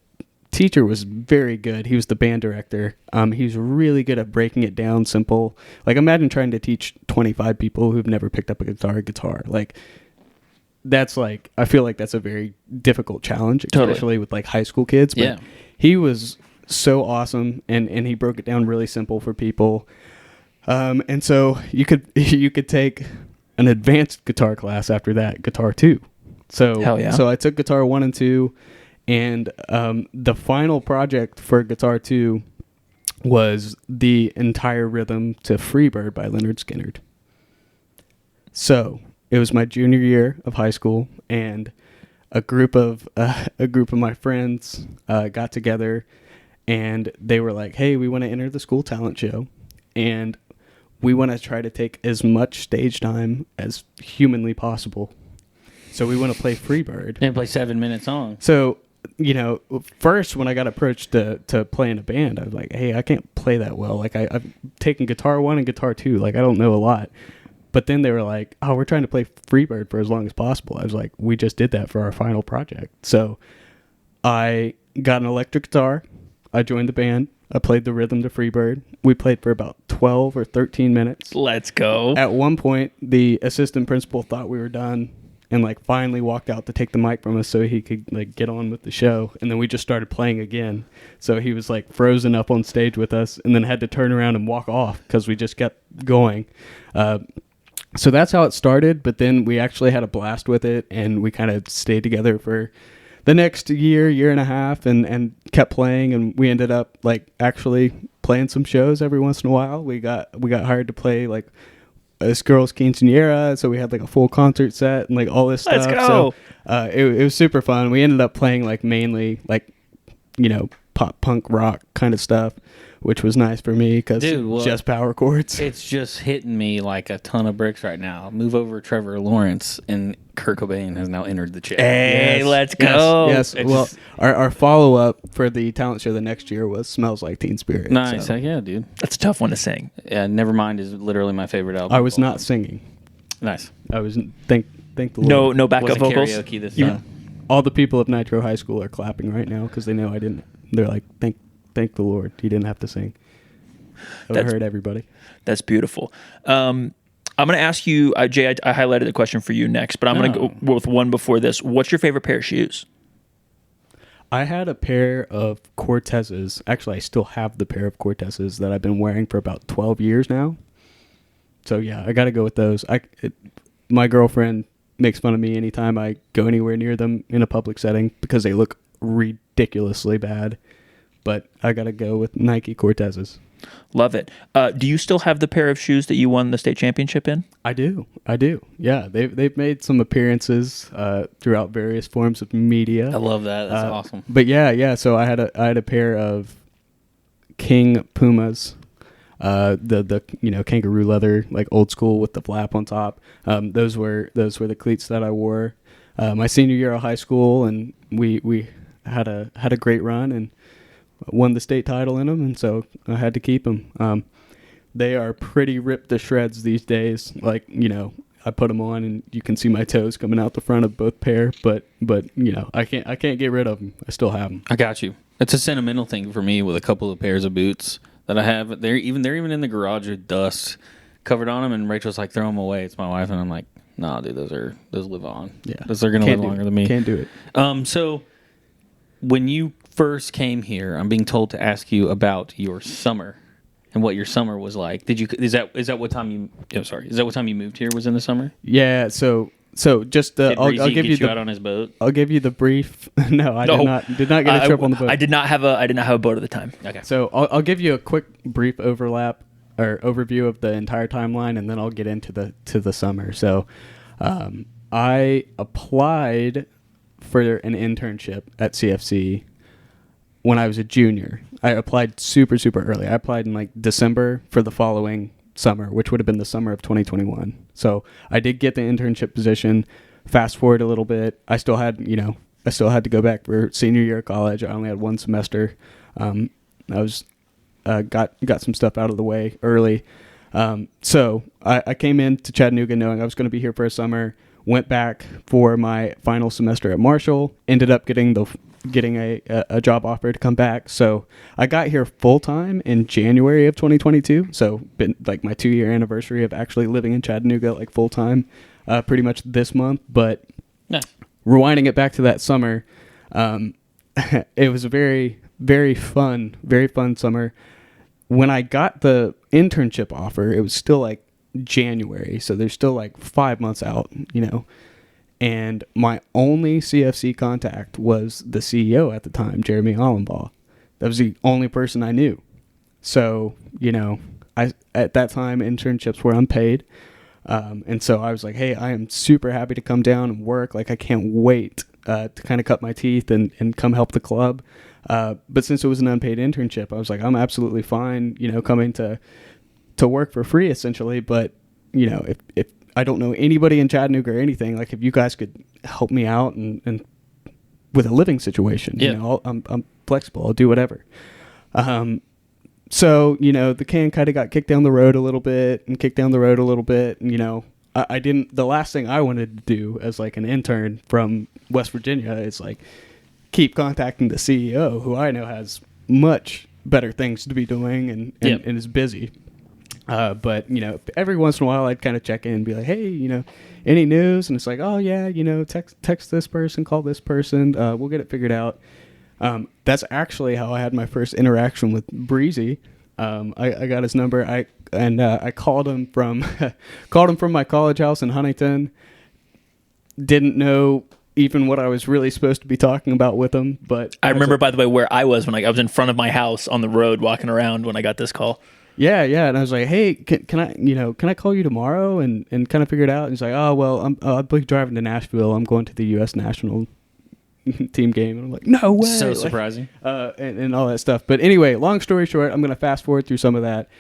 teacher was very good. He was the band director. He was really good at breaking it down simple. Like, imagine trying to teach 25 people who've never picked up a guitar. Like, that's like, I feel like that's a very difficult challenge, especially Totally. with like high school kids. But Yeah. he was so awesome, and he broke it down really simple for people. And so you could take an advanced guitar class after that, guitar 2. So Hell yeah. So I took guitar 1 and 2, and the final project for guitar 2 was the entire rhythm to Freebird by Leonard Skinner. So it was my junior year of high school, and a group of my friends got together, and they were like, "Hey, we want to enter the school talent show, and we want to try to take as much stage time as humanly possible. So we want to play Freebird." And play 7-minute songs. So, first when I got approached to play in a band, I was like, "Hey, I can't play that well. Like, I've taken guitar 1 and guitar 2. Like, I don't know a lot." But then they were like, "Oh, we're trying to play Freebird for as long as possible." I was like, "We just did that for our final project." So I got an electric guitar. I joined the band. I played the rhythm to Freebird. We played for about 12 or 13 minutes. Let's go. At one point, the assistant principal thought we were done and like finally walked out to take the mic from us so he could like get on with the show. And then we just started playing again. So he was like frozen up on stage with us, and then had to turn around and walk off because we just kept going. So that's how it started. But then we actually had a blast with it, and we kind of stayed together for the next year and a half, and kept playing, and we ended up like actually playing some shows every once in a while. We got hired to play like this girl's quinceañera, so we had like a full concert set and like all this stuff. Let's go. So it was super fun. We ended up playing like mainly like pop punk rock kind of stuff, which was nice for me because just power chords. It's just hitting me like a ton of bricks right now. Move over Trevor Lawrence, and Kurt Cobain has now entered the chat. Hey, Yes, let's go. Yes. It's Well, just- our follow-up for the talent show the next year was "Smells Like Teen Spirit." Nice. so Heck yeah, dude. That's a tough one to sing. Yeah, Nevermind is literally my favorite album. I was of all not time. singing. Nice. I was thank the Lord. No backup Wasn't vocals. karaoke this You- time. All the people of Nitro High School are clapping right now because they know I didn't. They're like, thank the Lord, he didn't have to sing. I heard everybody. That's beautiful. I'm going to ask you, Jay, I highlighted the question for you next, but I'm going to go with one before this. What's your favorite pair of shoes? I had a pair of Cortezes. Actually, I still have the pair of Cortezes that I've been wearing for about 12 years now. So yeah, I got to go with those. My girlfriend makes fun of me anytime I go anywhere near them in a public setting because they look ridiculously bad. But I got to go with Nike Cortezes. Love it. Do you still have the pair of shoes that you won the state championship in? I do. Yeah, they've made some appearances throughout various forms of media. I love that. That's awesome. But yeah. So I had a pair of King Pumas, the kangaroo leather, like old school with the flap on top. Those were the cleats that I wore my senior year of high school, and we had a great run and won the state title in them, and so I had to keep them. They are pretty ripped to shreds these days. Like, I put them on and you can see my toes coming out the front of both pair, but I can't get rid of them. I still have them. I got you. It's a sentimental thing for me with a couple of pairs of boots that I have. They're even in the garage with dust covered on them, and Rachel's like, throw them away. It's my wife, and I'm like, nah, dude, those live on. Yeah, those are gonna live longer than me. Can't do it. So when you first came here, I'm being told to ask you about your summer and what your summer was like. Is that what time you? Is that what time you moved here? Was in the summer? Yeah. So just Did I'll Breezy give get you out on his boat. I'll give you the brief. No, I No. did not get a trip on the boat. I did not have a boat at the time. Okay. So I'll give you a quick brief overview of the entire timeline, and then I'll get into the summer. So I applied for an internship at CFC when I was a junior. I applied super early. I applied in like December for the following summer, which would have been the summer of 2021. So I did get the internship position. Fast forward a little bit, I still had to go back for senior year of college. I only had one semester. I was got some stuff out of the way early. So I came into Chattanooga knowing I was going to be here for a summer. Went back for my final semester at Marshall. Ended up getting a job offer to come back. So I got here full time in January of 2022. So been like my 2-year anniversary of actually living in Chattanooga like full time, pretty much this month. But rewinding it back to that summer, it was a very, very fun summer. When I got the internship offer, it was still like January, so there's still like 5 months out, and my only CFC contact was the CEO at the time, Jeremy Hollenbaugh. That was the only person I knew. So I at that time internships were unpaid, and so I was like, hey, I am super happy to come down and work. Like, I can't wait to kind of cut my teeth and come help the club. But since it was an unpaid internship, I was like, I'm absolutely fine, coming to work for free essentially. But, if I don't know anybody in Chattanooga or anything, like if you guys could help me out and with a living situation, I'm flexible. I'll do whatever. So, the can kind of got kicked down the road a little bit. And, I didn't, the last thing I wanted to do as like an intern from West Virginia is like keep contacting the CEO, who I know has much better things to be doing and is busy. But, every once in a while I'd kind of check in and be like, hey, any news? And it's like, oh yeah, text this person, call this person. We'll get it figured out. That's actually how I had my first interaction with Breezy. I got his number. I called him from my college house in Huntington. Didn't know even what I was really supposed to be talking about with him, but I remember, by the way, where I was when I was in front of my house on the road walking around when I got this call. Yeah, and I was like, hey, can I call you tomorrow and kind of figure it out? And he's like, oh well, I'll be driving to Nashville. I'm going to the U.S. national team game. And I'm like, no way. So surprising. And all that stuff. But anyway, long story short, I'm going to fast forward through some of that.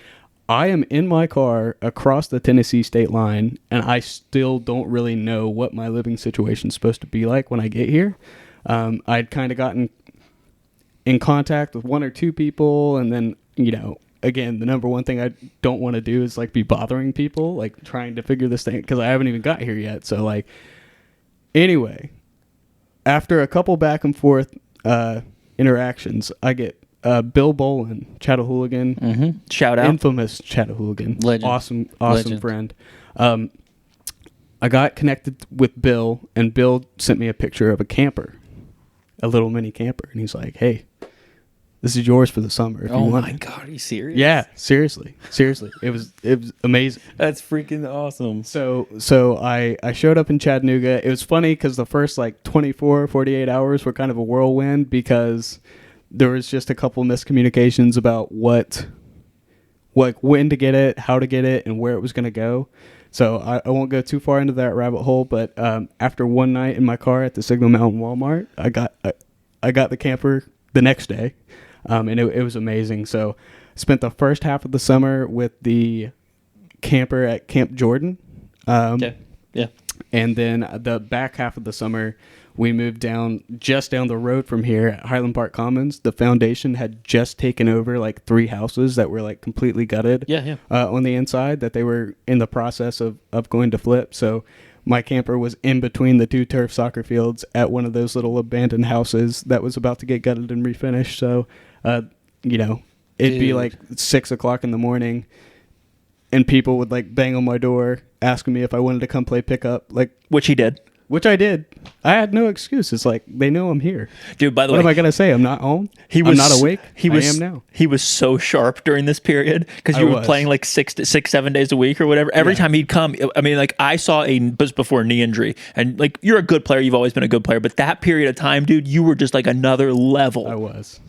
I am in my car across the Tennessee state line, and I still don't really know what my living situation is supposed to be like when I get here. I'd kind of gotten in contact with one or two people, and then, again, the number one thing I don't want to do is like be bothering people, like trying to figure this thing, because I haven't even got here yet. So like, anyway, after a couple back and forth interactions, I get Bill Bolin, Chattahooligan. Mm-hmm. Shout out. Infamous Chattahooligan. Legend. Awesome Legend. friend. I got connected with Bill, and Bill sent me a picture of a camper, a little mini camper. And he's like, hey, this is yours for the summer if you want. Oh my God, are you serious? Yeah, seriously. It was amazing. That's freaking awesome. So I showed up in Chattanooga. It was funny because the first like 24, 48 hours were kind of a whirlwind because there was just a couple miscommunications about when to get it, how to get it, and where it was going to go. So I won't go too far into that rabbit hole, but after one night in my car at the Signal Mountain Walmart, I got the camper the next day, and it was amazing. So spent the first half of the summer with the camper at Camp Jordan. Yeah. And then the back half of the summer, we moved just down the road from here at Highland Park Commons. The foundation had just taken over like 3 houses that were like completely gutted on the inside that they were in the process of going to flip. So my camper was in between the 2 turf soccer fields at one of those little abandoned houses that was about to get gutted and refinished. So, it'd be like 6 o'clock in the morning and people would like bang on my door asking me if I wanted to come play pickup, Which he did. Which I did. I had no excuse. It's like, they know I'm here. Dude, by the way, way, what am I going to say? I'm not home? I'm not awake? I am now. He was so sharp during this period because you were playing like 7 days a week or whatever. Every time he'd come, I mean, like I saw before knee injury, and like you're a good player. You've always been a good player. But that period of time, dude, you were just like another level. I was.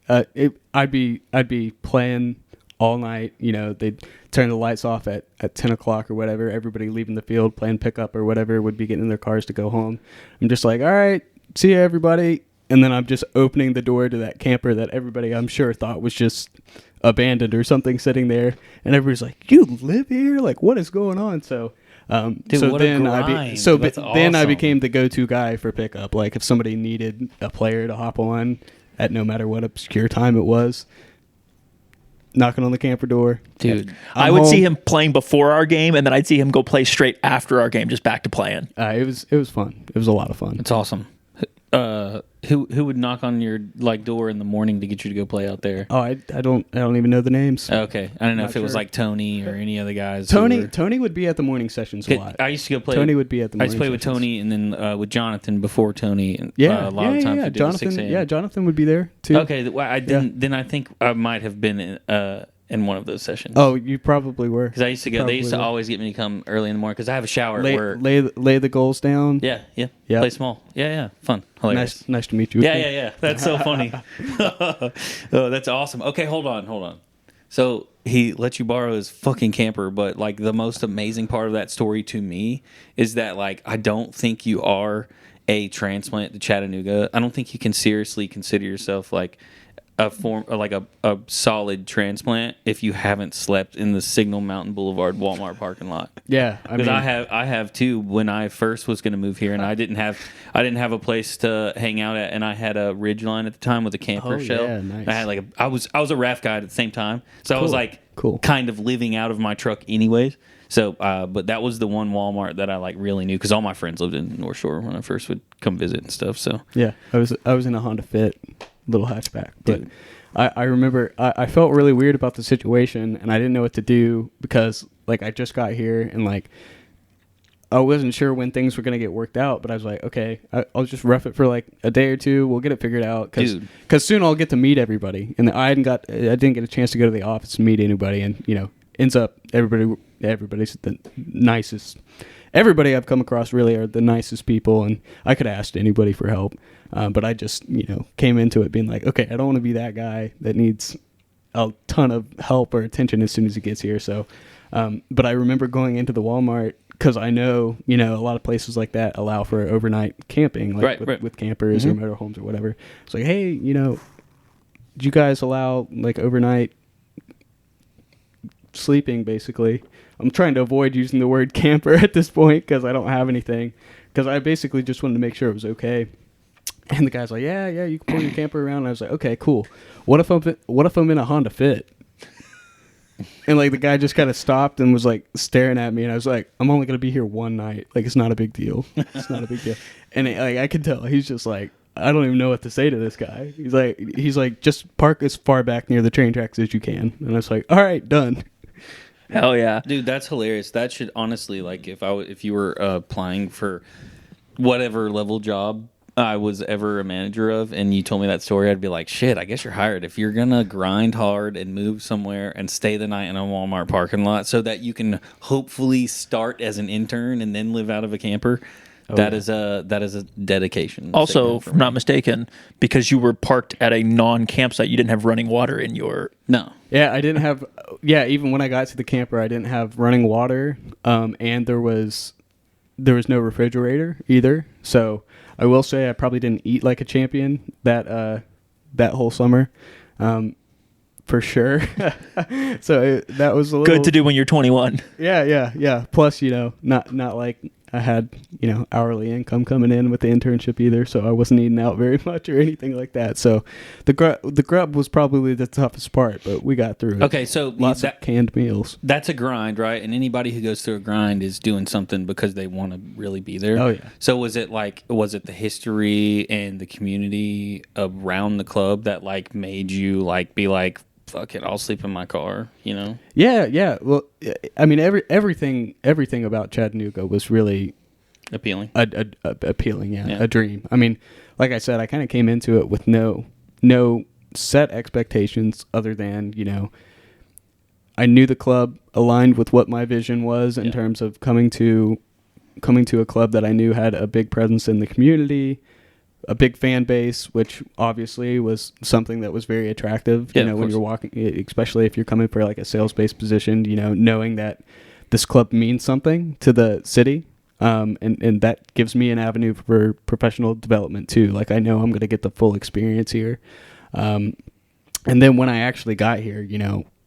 I'd be playing all night. They'd turn the lights off at 10 o'clock or whatever. Everybody leaving the field playing pickup or whatever would be getting in their cars to go home. I'm just like, all right, see you, everybody. And then I'm just opening the door to that camper that everybody, I'm sure, thought was just abandoned or something sitting there. And everybody's like, you live here? Like, what is going on? So, Dude, so what then a grind. That's then I awesome. became the go-to guy for pickup. Like, if somebody needed a player to hop on at no matter what obscure time it was, knocking on the camper door. Dude, I would see him playing before our game, and then I'd see him go play straight after our game, just back to playing. It was fun. It was a lot of fun. it's awesome. Who would knock on your like door in the morning to get you to go play out there? Oh, I don't even know the names. Okay, I don't know Not if it was sure. like Tony or any other guys. who were- Tony would be at the morning sessions a lot. I used to go play. Tony would be at the I morning used to play with sessions. Tony and then with Jonathan before Tony. And, Yeah, a lot of times we did the Jonathan, 6 a.m. yeah, Jonathan would be there too. Okay, well, I didn't. Then I think I might have been in one of those sessions. Oh, you probably were. Because I used to go. They used to always get me to come early in the morning because I have a shower at work. Lay the goals down. Yeah. Yep. Play small. Yeah. Fun. Hilarious. Nice to meet you. Yeah. That's so funny. Oh, that's awesome. Okay, hold on. So he lets you borrow his fucking camper, but like the most amazing part of that story to me is that like I don't think you are a transplant to Chattanooga. I don't think you can seriously consider yourself like a form or like a solid transplant if you haven't slept in the Signal Mountain Boulevard Walmart parking lot. Yeah, Because I have too. When I first was going to move here, and I didn't have a place to hang out at, and I had a Ridgeline at the time with a camper shell. Yeah, nice. I had I was a raft guide at the same time, so I was like Cool. kind of living out of my truck anyways. So, but that was the one Walmart that I like really knew because all my friends lived in North Shore when I first would come visit and stuff. So Yeah, I was in a Honda Fit, little hatchback. But Dude. I remember I felt really weird about the situation, and I didn't know what to do because like I just got here and like I wasn't sure when things were gonna get worked out. But I was like, okay, I'll just rough it for like a day or two. We'll get it figured out because soon I'll get to meet everybody. And I didn't get a chance to go to the office and meet anybody, and ends up everybody's the nicest. Everybody I've come across really are the nicest people, and I could have asked anybody for help. But I just, came into it being like, okay, I don't want to be that guy that needs a ton of help or attention as soon as he gets here. So, but I remember going into the Walmart because I know, a lot of places like that allow for overnight camping, like with campers or motorhomes or whatever. It's like, hey, do you guys allow like overnight sleeping basically? I'm trying to avoid using the word camper at this point because I don't have anything, because I basically just wanted to make sure it was okay. And the guy's like, yeah, you can pull your camper around. And I was like, okay, cool. What if I'm in a Honda Fit? And like the guy just kind of stopped and was like staring at me, and I was like, I'm only gonna be here one night. Like it's not a big deal. It's not a big deal. And I could tell he's just like, I don't even know what to say to this guy. He's like, just park as far back near the train tracks as you can. And I was like, all right, done. Hell yeah. dude, that's hilarious. That should honestly, like, if you were applying for whatever level job I was ever a manager of, and you told me that story, I'd be like, shit, I guess you're hired. If you're gonna grind hard and move somewhere and stay the night in a Walmart parking lot so that you can hopefully start as an intern and then live out of a camper, that is a dedication. Also, if I'm not mistaken, because you were parked at a non-campsite, you didn't have running water in your... No. Yeah, I didn't have. Yeah, even when I got to the camper, I didn't have running water, and there was no refrigerator either. So I will say I probably didn't eat like a champion that whole summer, for sure. So that was a little Good to do when you're 21. Yeah. Plus, not like I had, hourly income coming in with the internship either, so I wasn't eating out very much or anything like that. So the grub was probably the toughest part, but we got through it. Okay, so Lots of canned meals. That's a grind, right? And anybody who goes through a grind is doing something because they want to really be there. Oh, yeah. So was it the history and the community around the club that like made you like be like, fuck it, I'll sleep in my car, Yeah. Well, I mean, everything about Chattanooga was really appealing. Appealing, yeah, a dream. I mean, like I said, I kind of came into it with no set expectations other than, I knew the club aligned with what my vision was in terms of coming to a club that I knew had a big presence in the community, a big fan base, which obviously was something that was very attractive, when you're walking, especially if you're coming for like a sales-based position, knowing that this club means something to the city. And that gives me an avenue for professional development too. Like I know I'm going to get the full experience here. And then when I actually got here,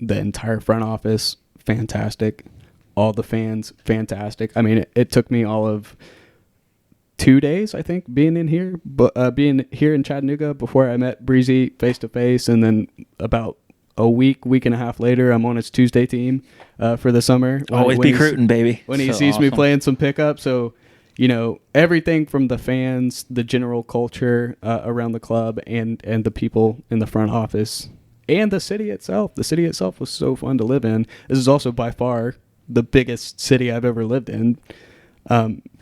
the entire front office, fantastic. All the fans, fantastic. I mean, it took me all of 2 days, I think, being here in Chattanooga before I met Breezy face to face, and then about a week and a half later, I'm on his Tuesday team for the summer. Always be recruiting, baby. When he So sees me awesome. playing some pickup. So, everything from the fans, the general culture around the club, and the people in the front office, and the city itself. The city itself was so fun to live in. This is also by far the biggest city I've ever lived in,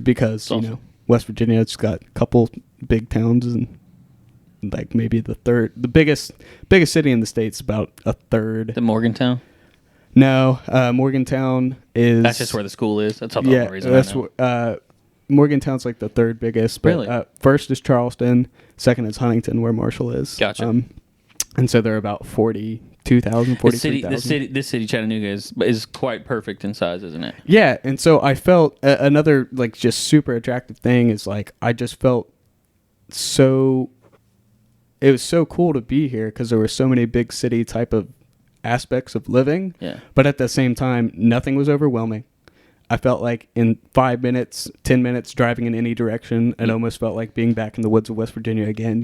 because awesome. West Virginia, it's got a couple big towns, and like maybe the biggest city in the state's about a third. The Morgantown. No, Morgantown is. That's just where the school is. That's all the only reason that's I know. Morgantown's like the third biggest. But, Really? First is Charleston. Second is Huntington, where Marshall is. Gotcha. And so they're about 42,000, 43,000. This city, Chattanooga, is quite perfect in size, isn't it? Yeah, and so I felt another like just super attractive thing is like I just felt so. It was so cool to be here because there were so many big city type of aspects of living. Yeah. But at the same time, nothing was overwhelming. I felt like in 5 minutes, 10 minutes driving in any direction, it almost felt like being back in the woods of West Virginia again.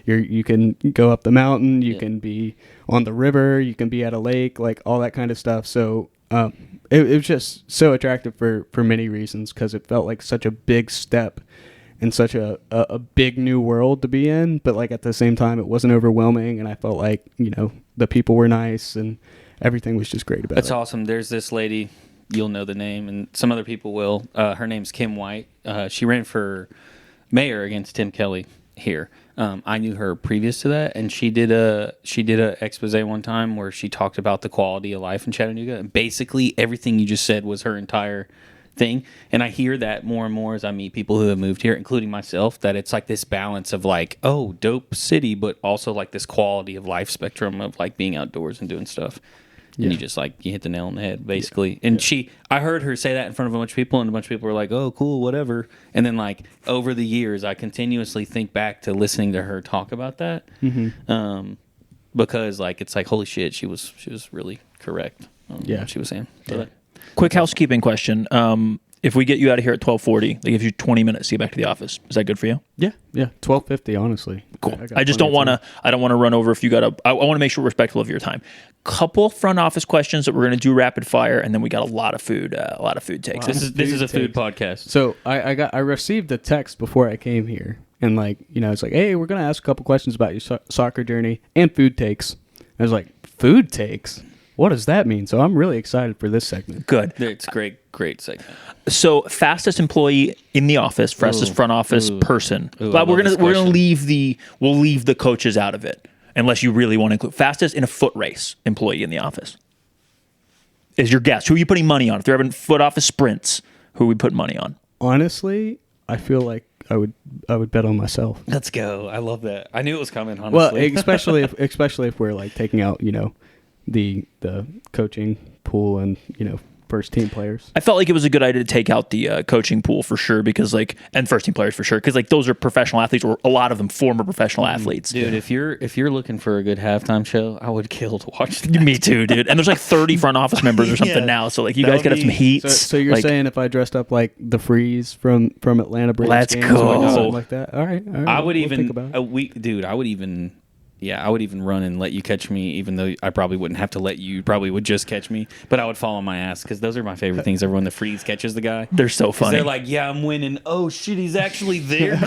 You can go up the mountain, you can be on the river, you can be at a lake, like all that kind of stuff. So it was just so attractive for many reasons because it felt like such a big step in such a big new world to be in. But like at the same time, it wasn't overwhelming. And I felt like, the people were nice and everything was just great about That's it. awesome. There's this lady, you'll know the name, and some other people will. Her name's Kim White. She ran for mayor against Tim Kelly here. I knew her previous to that, and she did a expose one time where she talked about the quality of life in Chattanooga. And basically, everything you just said was her entire thing. And I hear that more and more as I meet people who have moved here, including myself, that it's like this balance of like, oh, dope city, but also like this quality of life spectrum of like being outdoors and doing stuff. And you just you hit the nail on the head, basically. And I heard her say that in front of a bunch of people, and a bunch of people were like, oh, cool, whatever. And then like over the years, I continuously think back to listening to her talk about that. Because like, it's like, holy shit, she was really correct on what she was saying. So Quick housekeeping question. If we get you out of here at 12:40, they give you 20 minutes to get back to the office. Is that good for you? Yeah. 12:50, honestly. Cool. got I just plenty don't of time. I don't want to run over if you got I want to make sure we're respectful of your time. Couple front office questions that we're going to do rapid fire, and then we got a lot of food takes. this is a food podcast. So I received a text before I came here, and it's like, hey, we're gonna ask a couple questions about your soccer journey and food takes. I was like, food takes? What does that mean? So I'm really excited for this segment. Good. It's great segment. So fastest employee in the office, fastest front office person. But I love we'll leave the coaches out of it unless you really want to include fastest in a foot race employee in the office. Is your guess. Who are you putting money on? If they're having foot office sprints, who are we putting money on? Honestly, I feel like I would bet on myself. Let's go. I love that. I knew it was coming, honestly. Well, especially if we're like taking out, the coaching pool and, first team players. I felt like it was a good idea to take out the coaching pool for sure because and first team players for sure because those are professional athletes or a lot of them former professional athletes. Dude, if you're looking for a good halftime show, I would kill to watch that. Me too, dude. And there's like 30 front office members or something now, so like you guys could have some heat. So you're saying if I dressed up like the Freeze from Atlanta Braves Let's games, go. like something like that? All right. I would we'll even think about it. I would even run and let you catch me, even though I probably wouldn't have to let you. You probably would just catch me, but I would fall on my ass because those are my favorite things. Everyone, the Freeze catches the guy. They're so funny. They're like, yeah, I'm winning. Oh shit, he's actually there.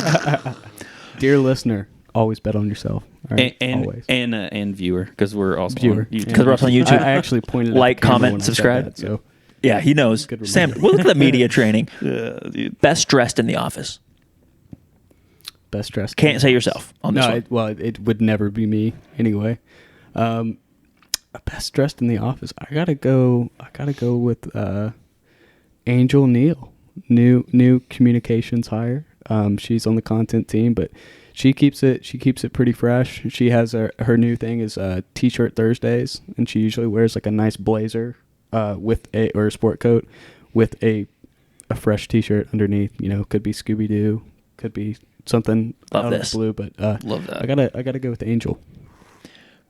Dear listener, always bet on yourself. All right? Always. And viewer, because we're also Viewer. Because we're also on YouTube. I actually pointed at Like, the camera comment, when I said subscribe. that, so Yeah, he knows. Good Sam, reminder. look at the media training. Yeah, dude. Best dressed in the office. best dressed. Can't say yourself on this one. It would never be me anyway. Best dressed in the office. I gotta go with Angel Neal, new communications hire. She's on the content team, but she keeps it pretty fresh. She has her new thing is T-shirt Thursdays, and she usually wears like a nice blazer or a sport coat with a fresh T-shirt underneath. Could be Scooby Doo, could be something Love out this. of the blue, but Love that. I gotta go with Angel.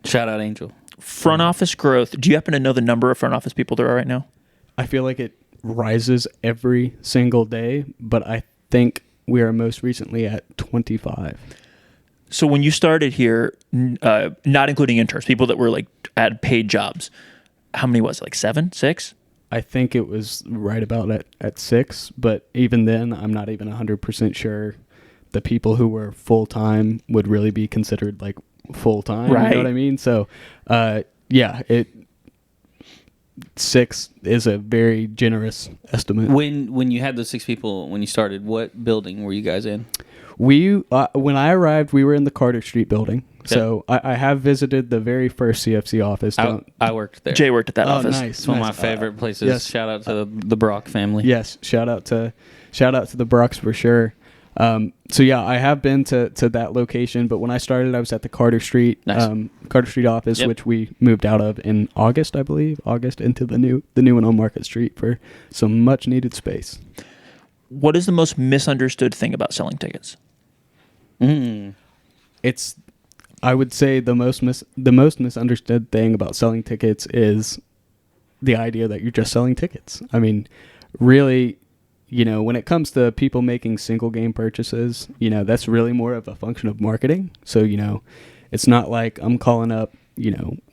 Shout out Angel. Front office growth. Do you happen to know the number of front office people there are right now? I feel like it rises every single day, but I think we are most recently at 25. So when you started here, not including interns, people that were like at paid jobs, how many was it? Like 7, 6? I think it was right about at 6, but even then, I'm not even 100% sure the people who were full-time would really be considered like full-time. Right. You know what I mean? So, yeah, 6 is a very generous estimate. When you had those 6 people when you started, what building were you guys in? When I arrived, we were in the Carter Street building. So I have visited the very first CFC office. I worked there. Jay worked at that office. Nice. It's one of my favorite places. Yes. Shout out to the Brock family. Yes, shout out to the Brocks for sure. So yeah, I have been to that location, but when I started, I was at the Carter Street office, Yep. which we moved out of in August, I believe, into the new one on Market Street for some much needed space. What is the most misunderstood thing about selling tickets? It's, I would say the most misunderstood thing about selling tickets is the idea that you're just selling tickets. I mean, really, when it comes to people making single game purchases, that's really more of a function of marketing. So, it's not like I'm calling up,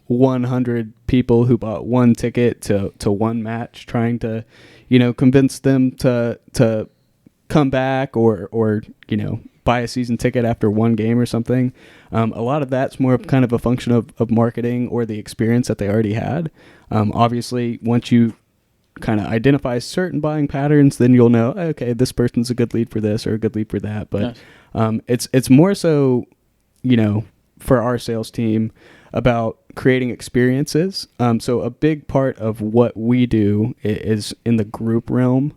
100 people who bought one ticket to one match, trying to, convince them to come back or buy a season ticket after one game or something. A lot of that's more of kind of a function of marketing or the experience that they already had. Obviously, once you kind of identify certain buying patterns, then you'll know, okay, this person's a good lead for this or a good lead for that. But it's more so, for our sales team about creating experiences. So a big part of what we do is in the group realm.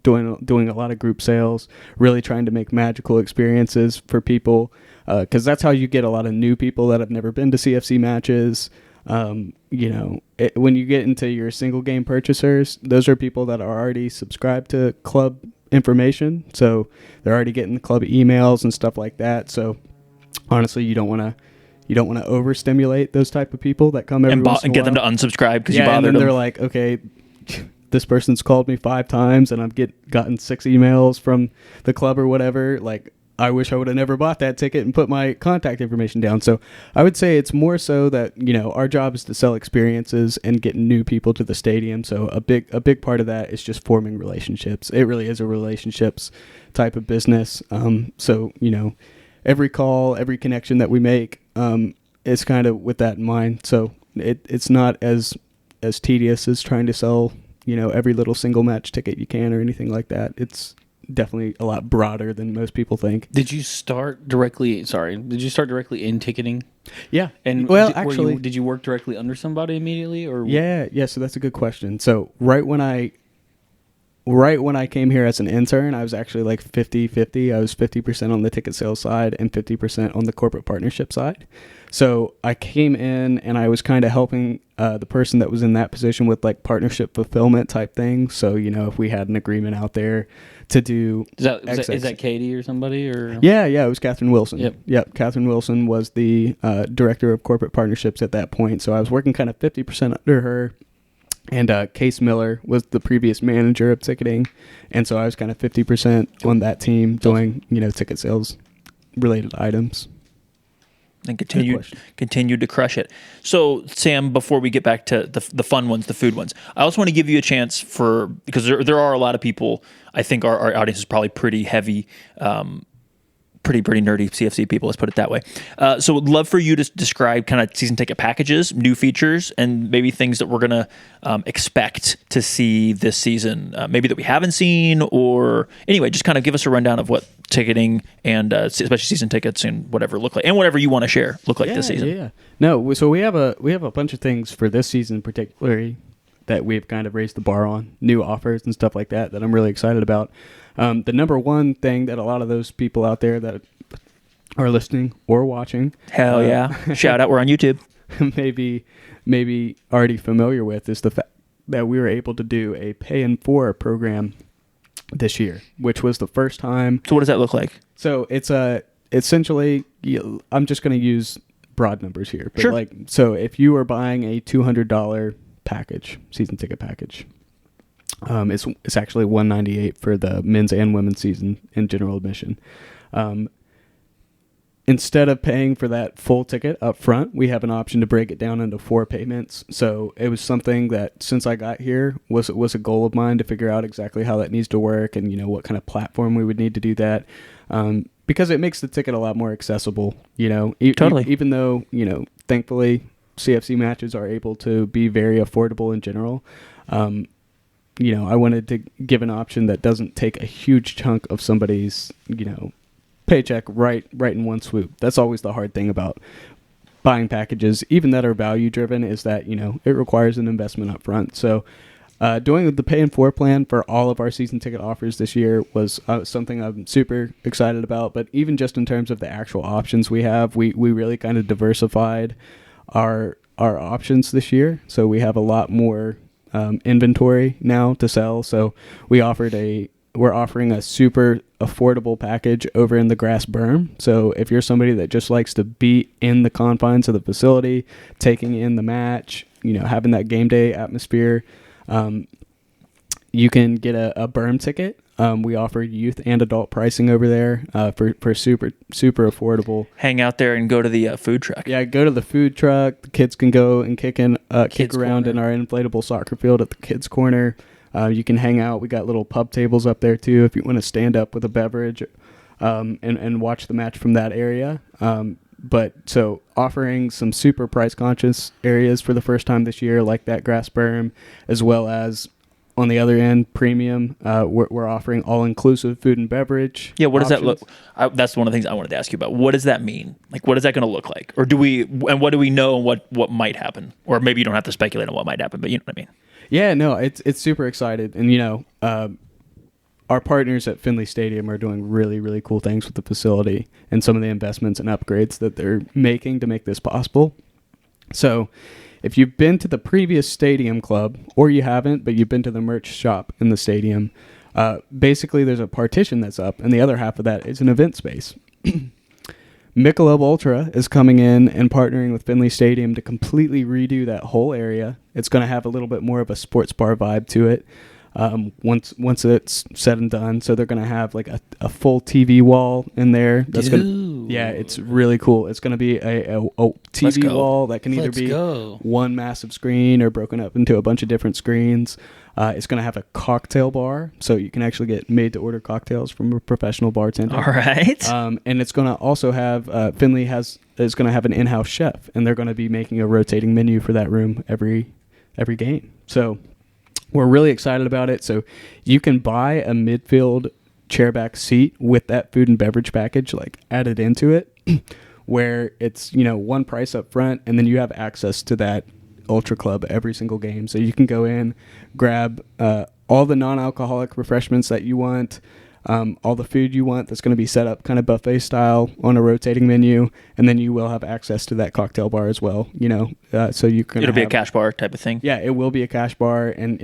Doing a lot of group sales, really trying to make magical experiences for people, because that's how you get a lot of new people that have never been to CFC matches. When you get into your single game purchasers, those are people that are already subscribed to club information, so they're already getting the club emails and stuff like that. So honestly, you don't want to overstimulate those type of people that come every once in a and get them to while. unsubscribe because you and bothered then them. they're like, okay, this person's called me 5 times and I've gotten 6 emails from the club or whatever. Like, I wish I would have never bought that ticket and put my contact information down. So I would say it's more so that, our job is to sell experiences and get new people to the stadium. So a big part of that is just forming relationships. It really is a relationships type of business. So, every call, every connection that we make, is kind of with that in mind. So it's not as tedious as trying to sell, every little single match ticket you can or anything like that. It's definitely a lot broader than most people think. Did you start directly in ticketing? Yeah. And actually, did you work directly under somebody immediately, or? Yeah. So that's a good question. So right when I came here as an intern, I was actually like 50-50. I was 50% on the ticket sales side and 50% on the corporate partnership side. So I came in and I was kind of helping the person that was in that position with like partnership fulfillment type things. So, if we had an agreement out there to do... Is that Katie or somebody? Or Yeah, it was Catherine Wilson. Yep. Catherine Wilson was the director of corporate partnerships at that point. So I was working kind of 50% under her. And Case Miller was the previous manager of ticketing. And so I was kind of 50% on that team doing, ticket sales related items. And continued to crush it. So, Sam, before we get back to the fun ones, the food ones, I also want to give you a chance because there are a lot of people, I think our audience is probably pretty heavy, pretty nerdy CFC people, let's put it that way. So would love for you to describe kind of season ticket packages, new features, and maybe things that we're going to expect to see this season, maybe that we haven't seen, or anyway, just kind of give us a rundown of what ticketing and especially season tickets and whatever look like, and whatever you want to share look like this season. Yeah. No, so we have a bunch of things for this season particularly that we've kind of raised the bar on, new offers and stuff like that I'm really excited about. The number one thing that a lot of those people out there that are listening or watching, hell yeah, shout out, we're on YouTube, maybe already familiar with is the fact that we were able to do a pay in 4 program this year, which was the first time. So what does that look like? So it's essentially, I'm just going to use broad numbers here, but sure. So if you are buying a $200 package, season ticket package, it's actually $198 for the men's and women's season in general admission. instead of paying for that full ticket up front, we have an option to break it down into 4 payments. So it was something that since I got here was a goal of mine to figure out exactly how that needs to work and, what kind of platform we would need to do that. Because it makes the ticket a lot more accessible, Totally. Even though, thankfully CFC matches are able to be very affordable in general. I wanted to give an option that doesn't take a huge chunk of somebody's, paycheck right in one swoop. That's always the hard thing about buying packages, even that are value driven, is that, it requires an investment up front. So doing the pay in 4 plan for all of our season ticket offers this year was something I'm super excited about. But even just in terms of the actual options we have, we really kind of diversified our options this year. So we have a lot more inventory now to sell. So we're offering a super affordable package over in the grass berm. So if you're somebody that just likes to be in the confines of the facility, taking in the match, having that game day atmosphere, you can get a berm ticket. We offer youth and adult pricing over there for super affordable. Hang out there and go to the food truck. Yeah, go to the food truck. The kids can go and kick around corner in our inflatable soccer field at the kids' corner. You can hang out. We got little pub tables up there too if you want to stand up with a beverage and watch the match from that area. But so offering some super price conscious areas for the first time this year, like that grass berm, as well as on the other end, premium. We're offering all-inclusive food and beverage. Yeah, what does that options. look? That's one of the things I wanted to ask you about. What does that mean? Like, what is that going to look like? Or what do we know what might happen? Or maybe you don't have to speculate on what might happen, but you know what I mean? Yeah, no, it's super excited. And, our partners at Finley Stadium are doing really, really cool things with the facility and some of the investments and upgrades that they're making to make this possible. So if you've been to the previous stadium club, or you haven't, but you've been to the merch shop in the stadium, basically there's a partition that's up, and the other half of that is an event space. Michelob Ultra is coming in and partnering with Finley Stadium to completely redo that whole area. It's going to have a little bit more of a sports bar vibe to it once it's said and done. So they're going to have like a full TV wall in there. Yeah, it's really cool. It's going to be a TV wall that can either be one massive screen or broken up into a bunch of different screens. It's going to have a cocktail bar, so you can actually get made-to-order cocktails from a professional bartender. All right. And it's going to also have Finley is going to have an in-house chef, and they're going to be making a rotating menu for that room every game. So we're really excited about it. So you can buy a midfield chairback seat with that food and beverage package like added into it, where it's one price up front, and then you have access to that Ultra Club every single game. So you can go in, grab all the non-alcoholic refreshments that you want, all the food you want that's going to be set up kind of buffet style on a rotating menu, and then you will have access to that cocktail bar as well, so you can It'll be a cash bar type of thing. Yeah, it will be a cash bar, and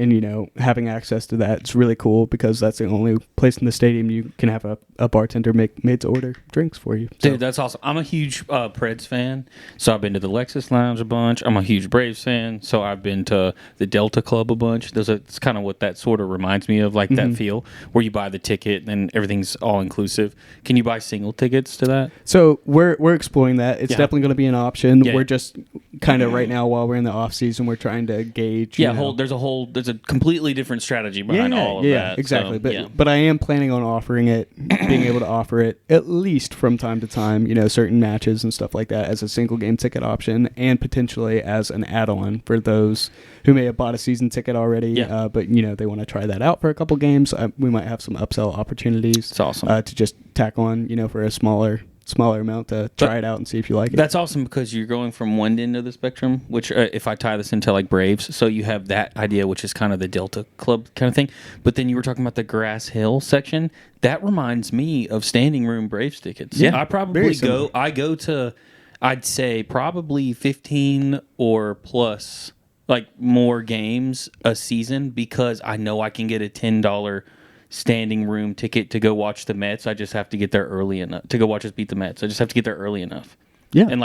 having access to that, it's really cool because that's the only place in the stadium you can have a bartender made to order drinks for you. So. Dude, that's awesome. I'm a huge Preds fan, so I've been to the Lexus Lounge a bunch. I'm a huge Braves fan, so I've been to the Delta Club a bunch. It's kind of what that sort of reminds me of, like that feel where you buy the ticket and everything's all inclusive. Can you buy single tickets to that? So we're exploring that. It's definitely going to be an option. Yeah. We're just kind of right now while we're in the off season, we're trying to gauge. There's a completely different strategy behind all of that. Yeah, exactly. So, but I am planning on offering it, being able to offer it at least from time to time, certain matches and stuff like that as a single game ticket option, and potentially as an add-on for those who may have bought a season ticket already, but they want to try that out for a couple games. We might have some upsell opportunities. It's awesome to just tack on, for a smaller amount to try it out and see if you like it. That's awesome because you're going from one end of the spectrum, which if I tie this into like Braves, so you have that idea, which is kind of the Delta Club kind of thing. But then you were talking about the Grass Hill section. That reminds me of standing room Braves tickets. Yeah, I probably go to, I'd say probably 15 or plus, like more games a season because I know I can get a $10 standing room ticket to go watch the Mets. I just have to get there early enough to go watch us beat the Mets. I just have to get there early enough. Yeah. And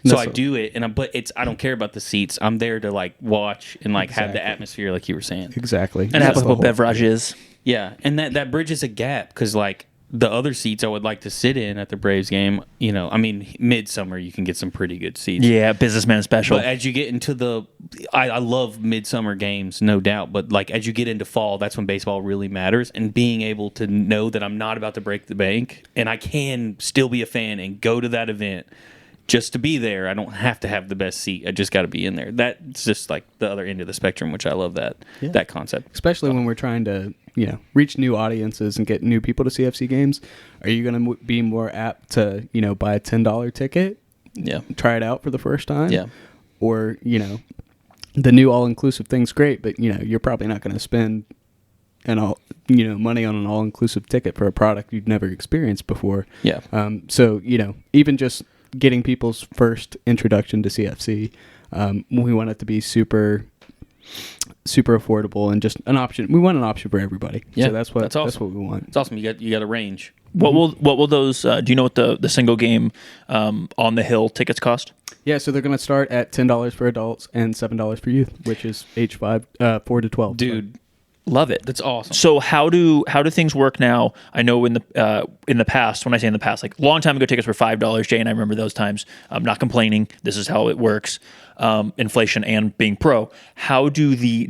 so I do it, but I don't care about the seats. I'm there to like watch and like have the atmosphere, like you were saying. Exactly. And have a couple beverages. Yeah, and that bridges a gap because like the other seats I would like to sit in at the Braves game, I mean, midsummer you can get some pretty good seats. Yeah, businessman special. But as you get into I love midsummer games, no doubt. But like as you get into fall, that's when baseball really matters. And being able to know that I'm not about to break the bank, and I can still be a fan and go to that event just to be there. I don't have to have the best seat. I just got to be in there. That's just like the other end of the spectrum, which I love that concept. Especially when we're trying to, reach new audiences and get new people to CFC games. Are you going to be more apt to, buy a $10 ticket? Yeah. Try it out for the first time? Yeah. Or, the new all-inclusive thing's great, but, you're probably not going to spend money on an all-inclusive ticket for a product you've never experienced before. Yeah. So, even just getting people's first introduction to CFC, we want it to be super affordable and just an option. We want an option for everybody. Yeah, so that's awesome. That's what we want. It's awesome. You got a range. What will those? Do you know what the single game on the hill tickets cost? Yeah, so they're going to start at $10 for adults and $7 for youth, which is age 4 to 12. Dude. Love it. That's awesome. So how do things work now? I know in the past, when I say in the past, like a long time ago, tickets were $5. Jay and I remember those times. I'm not complaining. This is how it works. Inflation and being pro. How do the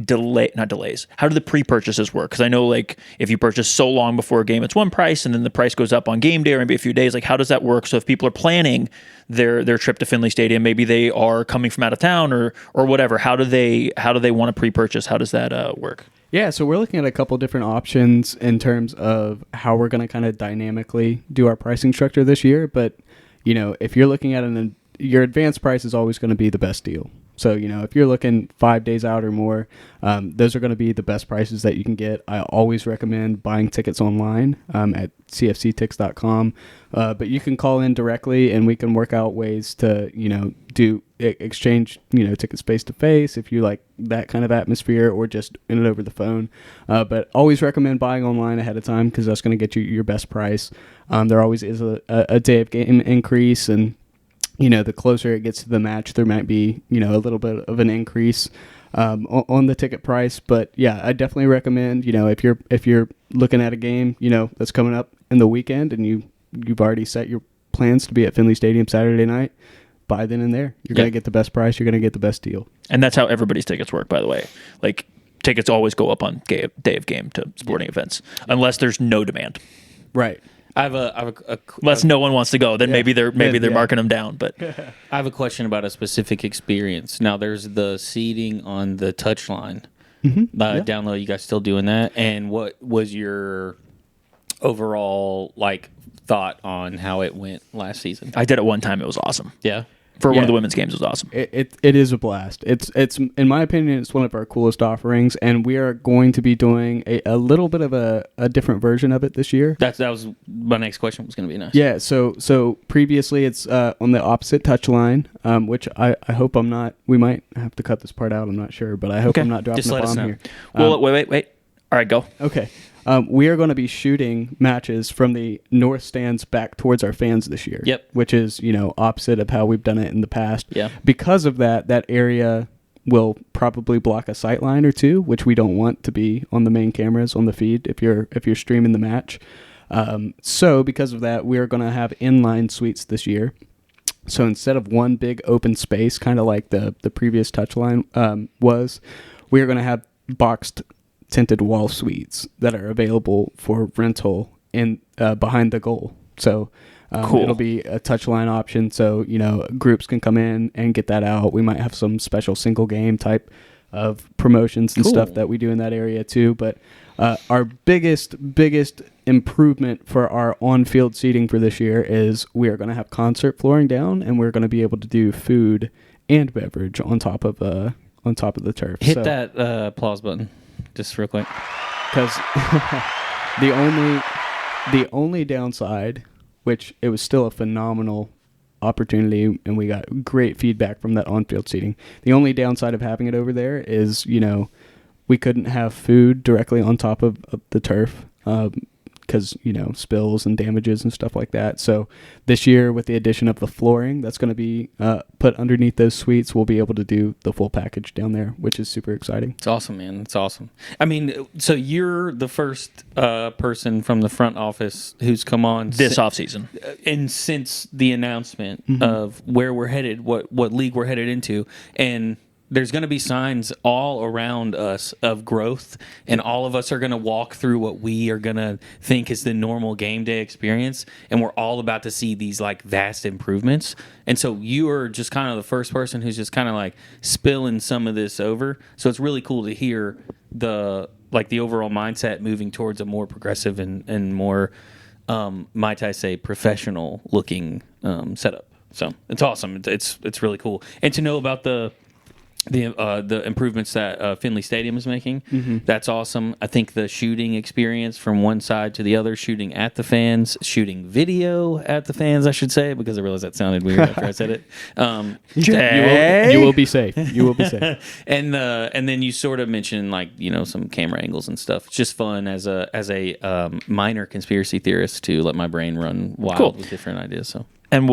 How do the pre-purchases work? Because I know like if you purchase so long before a game, it's one price, and then the price goes up on game day or maybe a few days. Like how does that work? So if people are planning their trip to Finley Stadium, maybe they are coming from out of town or whatever. How do they want to pre-purchase? How does that work? Yeah, so we're looking at a couple different options in terms of how we're going to kind of dynamically do our pricing structure this year. But, if you're looking at your advanced price is always going to be the best deal. So, if you're looking 5 days out or more, those are going to be the best prices that you can get. I always recommend buying tickets online at cfctix.com. But you can call in directly and we can work out ways to, do exchange, tickets face to face if you like that kind of atmosphere, or just in it over the phone. But always recommend buying online ahead of time because that's going to get you your best price. There always is a day of game increase, and the closer it gets to the match, there might be, a little bit of an increase on the ticket price. But yeah, I definitely recommend, if you're looking at a game, that's coming up in the weekend and you've already set your plans to be at Finley Stadium Saturday night, buy then and there. You're going to get the best price. You're going to get the best deal. And that's how everybody's tickets work, by the way. Like tickets always go up on day of game to sporting events, unless there's no demand. Right. I have a unless no one wants to go, then maybe they're marking them down. But I have a question about a specific experience. Now, there's the seating on the touchline. Down low, you guys still doing that? And what was your overall thought on how it went last season? I did it one time. It was awesome. Yeah. For one of the women's games, it was awesome. It is a blast. It's in my opinion, it's one of our coolest offerings, and we are going to be doing a little bit of a different version of it this year. That was my next question. Was going to be nice. Yeah. So previously it's on the opposite touch line, which I hope I'm not. We might have to cut this part out. I'm not sure, but I hope I'm not dropping the bomb here. Well, wait. All right, go. Okay. We are going to be shooting matches from the north stands back towards our fans this year. Yep. Which is, opposite of how we've done it in the past. Yeah. Because of that area will probably block a sight line or two, which we don't want to be on the main cameras on the feed if you're streaming the match. So because of that, we are going to have inline suites this year. So instead of one big open space, kind of like the previous touchline was, we are going to have boxed tinted wall suites that are available for rental in behind the goal. So cool. It'll be a touchline option. So, groups can come in and get that out. We might have some special single game type of promotions and stuff that we do in that area too. But our biggest improvement for our on-field seating for this year is we are going to have concert flooring down, and we're going to be able to do food and beverage on top of the turf. Hit that applause button. Just real quick, because the only downside, which it was still a phenomenal opportunity, and we got great feedback from that on-field seating. The only downside of having it over there is, we couldn't have food directly on top of the turf. because spills and damages and stuff like that. So this year, with the addition of the flooring that's going to be put underneath those suites, we'll be able to do the full package down there, which is super exciting. It's awesome, man. It's awesome. I mean, so you're the first person from the front office who's come on This offseason. And since the announcement of where we're headed, what league we're headed into, and there's going to be signs all around us of growth, and all of us are going to walk through what we are going to think is the normal game day experience, and we're all about to see these like vast improvements. And so you are just kind of the first person who's just kind of like spilling some of this over. So it's really cool to hear the overall mindset moving towards a more progressive and more, might I say, professional looking setup. So it's awesome. It's really cool, and to know about the improvements that Finley Stadium is making, that's awesome. I think the shooting experience from one side to the other, shooting at the fans, shooting video at the fans, I should say, because I realized that sounded weird after I said it. You will be safe. You will be safe. And then you sort of mentioned some camera angles and stuff. It's just fun as a minor conspiracy theorist to let my brain run wild with different ideas. So, and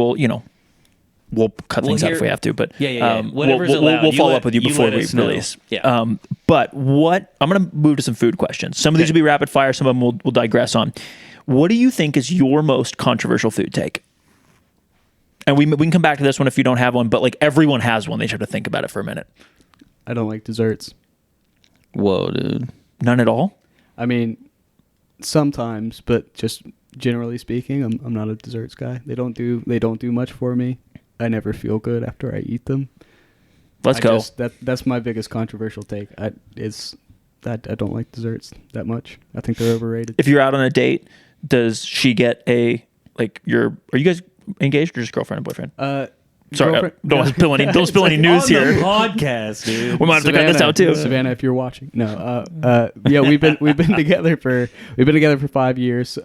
we'll cut things out if we have to, but whatever's we'll follow up with you before we release. Yeah. But I'm going to move to some food questions. Some of these will be rapid fire. Some of them we'll digress on. What do you think is your most controversial food take? And we can come back to this one if you don't have one, but like everyone has one. They just have to think about it for a minute. I don't like desserts. Whoa, dude. None at all? I mean, sometimes, but just generally speaking, I'm not a desserts guy. They don't do much for me. I never feel good after I eat them. Let's go. That's my biggest controversial take. I don't like desserts that much. I think they're overrated. If you're out on a date, does she get are you guys engaged or just girlfriend and boyfriend? Sorry, don't spill any news here. The podcast, dude. We might have to cut this out too. Savannah, if you're watching, no. Yeah, we've been together for 5 years.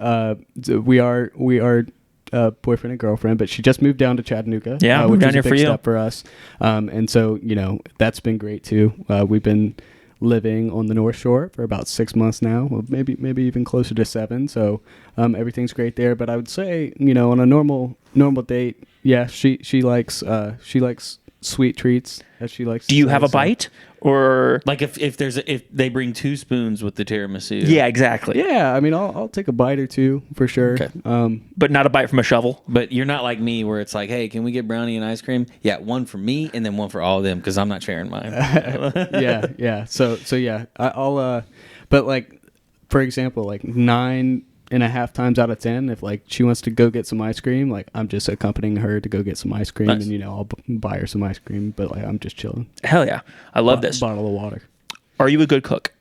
We are boyfriend and girlfriend, but she just moved down to Chattanooga. Yeah, which down is a here big for you. step for us. And so that's been great too. We've been living on the North Shore for about 6 months now. Well, maybe even closer to 7. So everything's great there. But I would say on a normal date, yeah, she likes sweet treats that she likes. Do you have a bite or like if they bring 2 spoons with the tiramisu? Yeah, exactly. Yeah, I mean I'll take a bite or two for sure. Okay. But not a bite from a shovel. But you're not like me where it's like, hey, can we get brownie and ice cream? Yeah, one for me and then one for all of them because I'm not sharing mine. yeah. So yeah, I'll. But like, for example, like 9.5 times out of 10, if like she wants to go get some ice cream, like I'm just accompanying her to go get some ice cream. Nice. And I'll buy her some ice cream, but like I'm just chilling. Hell yeah, I love this. Bottle of water. Are you a good cook?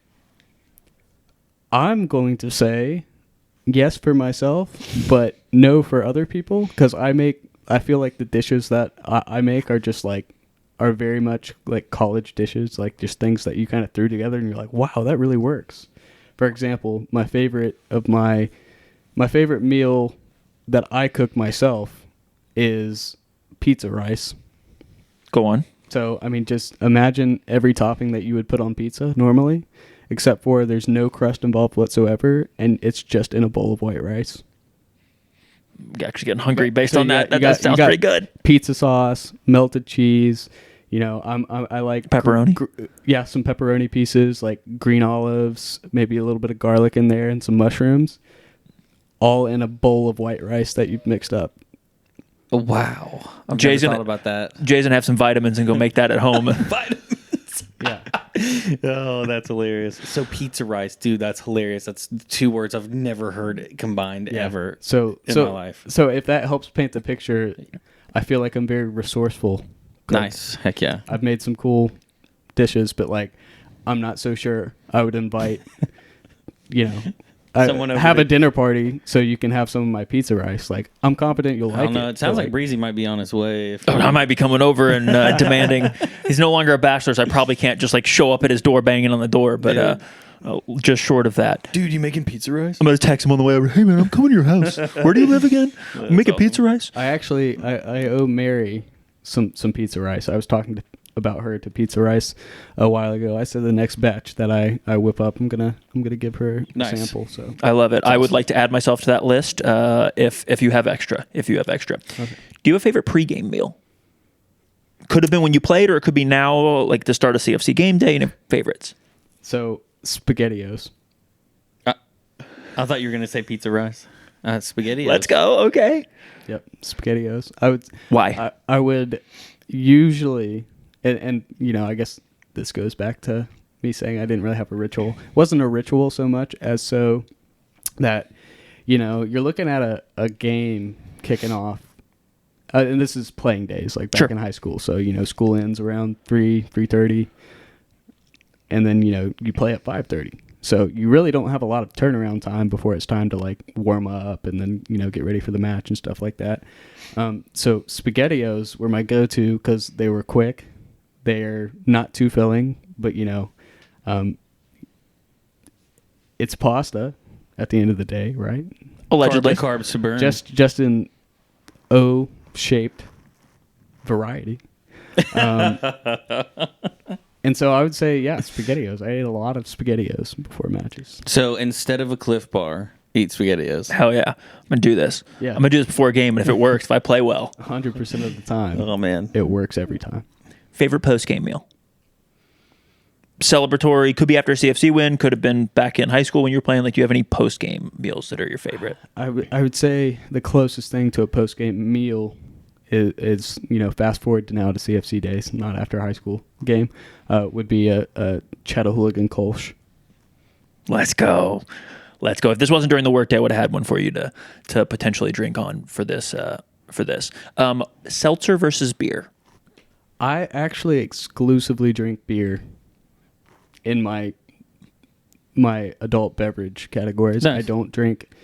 I'm going to say yes for myself, but no for other people, because I feel like the dishes that I make are very much like college dishes, like just things that you kind of threw together and you're like, wow, that really works. For example, my favorite meal that I cook myself is pizza rice. Go on. So, I mean, just imagine every topping that you would put on pizza normally, except for there's no crust involved whatsoever, and it's just in a bowl of white rice. I'm actually getting hungry based on that. That sounds pretty good. Pizza sauce, melted cheese. I like pepperoni. Some pepperoni pieces, like green olives, maybe a little bit of garlic in there, and some mushrooms, all in a bowl of white rice that you've mixed up. Wow, I've never thought about that. Jason, have some vitamins and go make that at home. Vitamins. Yeah. Oh, that's hilarious. So pizza rice, dude, that's hilarious. That's 2 words I've never heard combined ever. In my life. So if that helps paint the picture, I feel like I'm very resourceful. Nice. Heck yeah. I've made some cool dishes, but like I'm not so sure I would invite someone over have a dinner party so you can have some of my pizza rice. Like I'm confident you'll like it. It sounds like Breezy might be on his way. I might be coming over and demanding. He's no longer a bachelor, so I probably can't just like show up at his door banging on the door, but just short of that. Dude, you making pizza rice? I'm going to text him on the way over. Hey man, I'm coming to your house. Where do you live again? I'm making pizza rice. I owe Mary some pizza rice. I was talking about her to Pizza Rice a while ago. I said the next batch that I whip up, I'm gonna give her a sample. So I love it. I would like to add myself to that list if you have extra. Okay. Do you have a favorite pregame meal? Could have been when you played, or it could be now, like the start of CFC game day. And favorites. So SpaghettiOs. I thought you were gonna say Pizza Rice. SpaghettiOs. Let's go. Okay. Yep, SpaghettiOs. I would. Why? I would usually, and I guess this goes back to me saying I didn't really have a ritual. It wasn't a ritual so much as so that you're looking at a game kicking off. And this is playing days, like back in high school. So, school ends around 3:30. And then, you play at 5:30. So you really don't have a lot of turnaround time before it's time to, like, warm up and then, get ready for the match and stuff like that. So SpaghettiOs were my go-to because they were quick. They're not too filling, but, it's pasta at the end of the day, right? Allegedly. Carbs to burn. Just in O-shaped variety. And so I would say, SpaghettiOs. I ate a lot of SpaghettiOs before matches. So instead of a Cliff Bar, eat SpaghettiOs. Hell yeah. I'm going to do this. Yeah. I'm going to do this before a game, and if it works, if I play well. 100% of the time. Oh, man. It works every time. Favorite post-game meal? Celebratory. Could be after a CFC win. Could have been back in high school when you were playing. Like, do you have any post-game meals that are your favorite? I would say the closest thing to a post-game meal is fast forward to now to CFC days, not after a high school game, would be a Chattahooligan Kolsch. Let's go. If this wasn't during the workday, I would have had one for you to potentially drink on for this. Seltzer versus beer. I actually exclusively drink beer in my adult beverage categories. Nice. I don't drink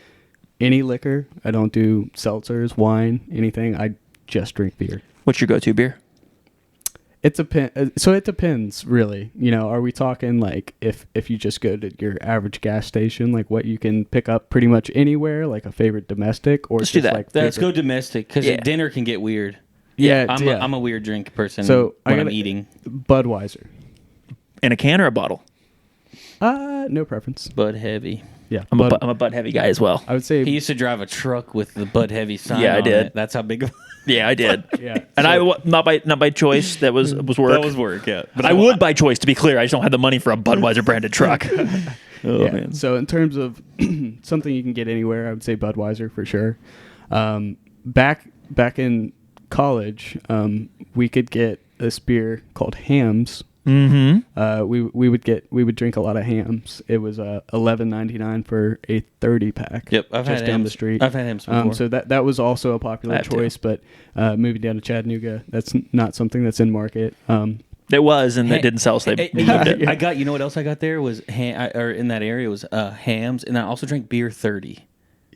any liquor. I don't do seltzers, wine, anything. I just drink beer. What's your go-to beer? It depends, really. Are we talking like if you just go to your average gas station, like what you can pick up pretty much anywhere, like a favorite domestic, or Let's just do that. like Let's go domestic because dinner can get weird. Yeah, I'm a weird drink person. So when I'm eating Budweiser. In a can or a bottle? No preference. Bud Heavy. Yeah, I'm a Bud Heavy guy as well. I would say He used to drive a truck with the Bud Heavy sign. Yeah, I on did. it. That's how big. Yeah, I did. Yeah, And not by choice. That was work. That was work. Yeah, But I would by choice. To be clear, I just don't have the money for a Budweiser branded truck. Man. So in terms of something you can get anywhere, I would say Budweiser for sure. Back in college, we could get this beer called Hams. Mm-hmm. We would drink a lot of Hams. It was $11.99 for a 30-pack. Yep, I've just had down Hams. the street. I've had Hams before. So that was also a popular choice, but moving down to Chattanooga, that's not something that's in market. It was, and that didn't sell, so they moved it. I got. You know what else I got there was or in that area was Hams, and I also drank beer 30.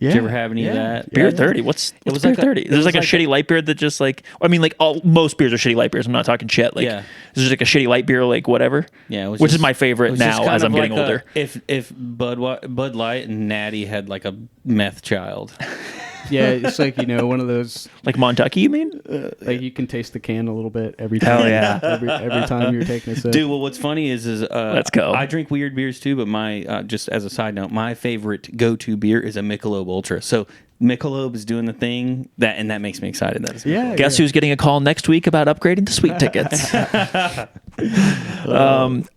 Yeah. Did you ever have any of that? Beer 30. What's was beer like 30? There's like a shitty light beer that just like, I mean, like most beers are shitty light beers. I'm not talking shit. Like, Yeah. there's just like a shitty light beer, like whatever. Yeah, which is my favorite now as I'm getting older. If Bud Light and Natty had like a meth child. Yeah, it's like, one of those, Like Montucky, you mean? like you can taste the can a little bit every time. Hell yeah. every time you're taking a sip. Dude, well, what's funny is Let's go. I drink weird beers too, but my just as a side note, my favorite go-to beer is a Michelob Ultra. So Michelob is doing the thing that makes me excited. That is Yeah. Guess who's getting a call next week about upgrading to sweet tickets?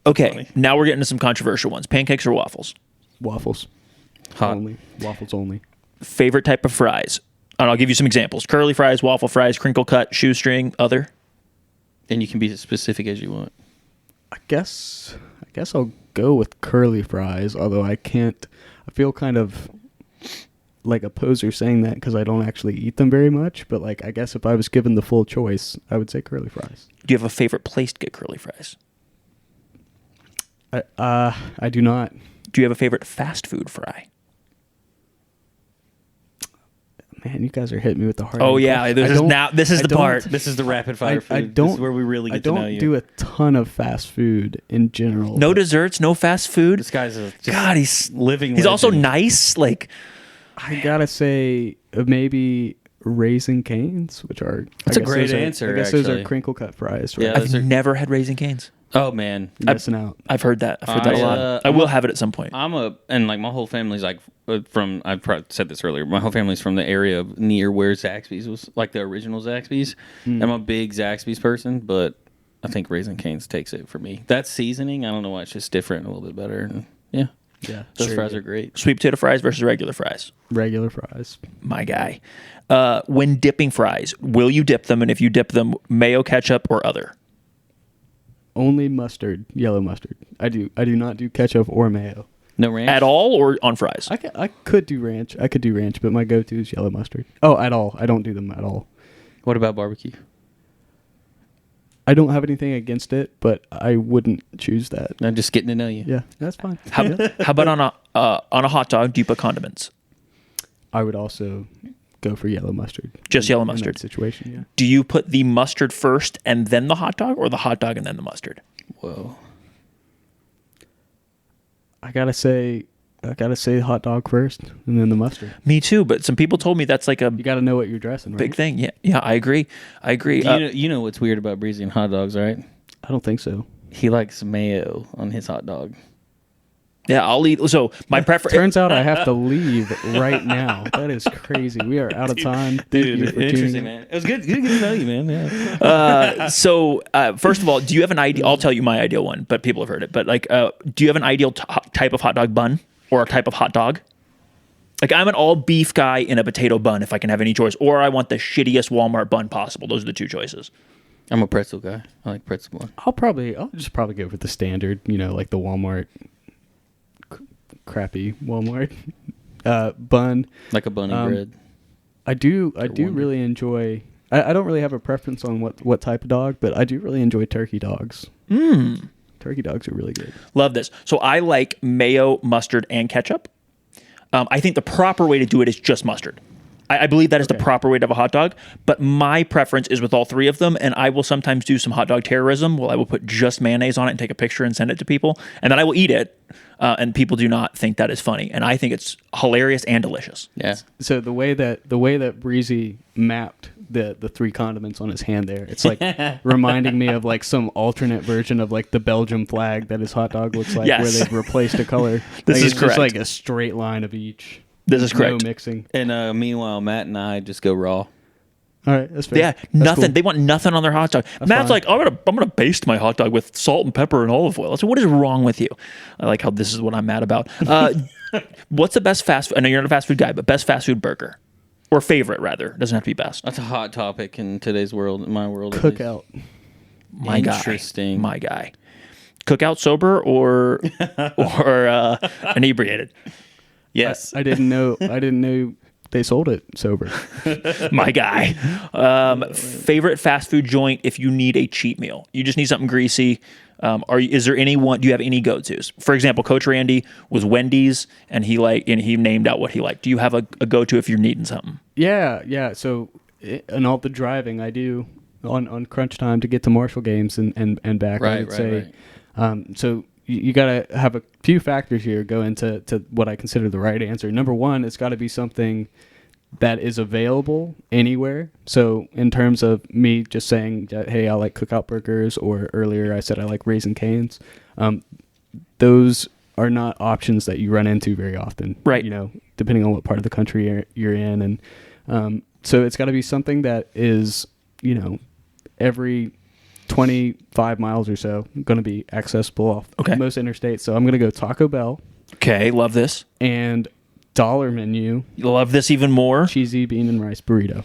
Okay, funny. now we're getting to some controversial ones. Pancakes or waffles? Waffles. Hot. Only. Waffles only. Favorite type of fries? And I'll give you some examples. Curly fries, waffle fries, crinkle cut, shoestring, other. And you can be as specific as you want. I guess I'll go with curly fries, although I feel kind of like a poser saying that because I don't actually eat them very much, but like I guess if I was given the full choice, I would say curly fries. Do you have a favorite place to get curly fries? I do not. Do you have a favorite fast food fry? Man, you guys are hitting me with the hard. Oh yeah, this is the part. This is the rapid fire food. I don't. This is where we really get to know you. I don't do a ton of fast food in general. No desserts, no fast food. This guy's just God, he's living. He's also legend. nice. Like I gotta say maybe Raising Cane's, which are That's I a guess great those are- answer, I guess those are actually. crinkle cut fries. Right? Yeah. I've those are- never had Raising Cane's. Oh man, You're missing out. I've heard that. I've heard that a lot. I will have it at some point. and like my whole family's like from. I've probably said this earlier. My whole family's from the area of near where Zaxby's was, like the original Zaxby's. I'm a big Zaxby's person, but I think Raising Cane's takes it for me. That seasoning, I don't know why, it's just different, a little bit better. And yeah, Yeah, those sure. fries are great. Sweet potato fries versus regular fries. Regular fries. My guy. When dipping fries, will you dip them? And if you dip them, mayo, ketchup, or other? Only mustard, yellow mustard. I do not do ketchup or mayo. No ranch At all or on fries? I could do ranch. I could do ranch, but my go-to is yellow mustard. Oh, at all. I don't do them at all. What about barbecue? I don't have anything against it, but I wouldn't choose that. I'm just getting to know you. Yeah, that's fine. How about on a hot dog? Do you put condiments? I would also go for yellow mustard. Just yellow in that mustard. situation, yeah. Do you put the mustard first and then the hot dog, or the hot dog and then the mustard? Whoa. I gotta say hot dog first and then the mustard. Me too, but some people told me that's like a You gotta know what you're dressing, right? big thing. Yeah, I agree. You know what's weird about Breezy and hot dogs, right? I don't think so. He likes mayo on his hot dog. Yeah, I'll eat. So my preference. Turns out I have to leave right now. That is crazy. We are out of time. Thank you for tuning in. man. It was good getting to know you, man. Yeah. First of all, do you have an ideal? I'll tell you my ideal one, but people have heard it. But like, do you have an ideal type of hot dog bun or a type of hot dog? Like, I'm an all beef guy in a potato bun if I can have any choice, or I want the shittiest Walmart bun possible. Those are the two choices. I'm a pretzel guy. I like pretzel bun. I'll just probably go for the standard, like the Walmart crappy Walmart bun. Like a bunny bread. I do wonder. really enjoy. I don't really have a preference on what type of dog, but I do really enjoy turkey dogs. Turkey dogs are really good. Love this. So I like mayo, mustard, and ketchup. I think the proper way to do it is just mustard. I believe that is the proper way to have a hot dog, but my preference is with all three of them, and I will sometimes do some hot dog terrorism. Well, I will put just mayonnaise on it and take a picture and send it to people, and then I will eat it, and people do not think that is funny, and I think it's hilarious and delicious. Yeah. So the way that Breezy mapped the three condiments on his hand there, it's like reminding me of like some alternate version of like the Belgium flag that his hot dog looks like, Yes. where they've replaced a color. This is It's correct. just like a straight line of each. This is correct. No mixing. And meanwhile, Matt and I just go raw. All right, that's fair. Yeah, That's nothing. cool. They want nothing on their hot dog. Matt's fine. like, I'm gonna baste my hot dog with salt and pepper and olive oil. I said, what is wrong with you? I like how this is what I'm mad about. What's the best fast food? I know you're not a fast food guy, but best fast food burger or favorite rather. It doesn't have to be best. That's a hot topic in today's world, in my world. at least. Cookout. My guy. Interesting. My guy. Cookout sober or inebriated. Yes. I didn't know they sold it sober. My guy. Favorite fast food joint if you need a cheat meal. You just need something greasy. Is there anyone? Do you have any go-tos? For example, Coach Randy was Wendy's, and he named out what he liked. Do you have a go-to if you're needing something? Yeah. So in all the driving I do on crunch time to get to Marshall games and back, I would say. So you got to have a few factors here go into what I consider the right answer. Number one, it's got to be something that is available anywhere. So in terms of me just saying, hey, I like cookout burgers, or earlier I said I like Raising Cane's, those are not options that you run into very often. Right. Depending on what part of the country you're in. And so it's got to be something that is, every 25 miles or so going to be accessible off most interstates. So I'm going to go Taco Bell. Okay, love this. And dollar menu. You love this even more. Cheesy bean and rice burrito.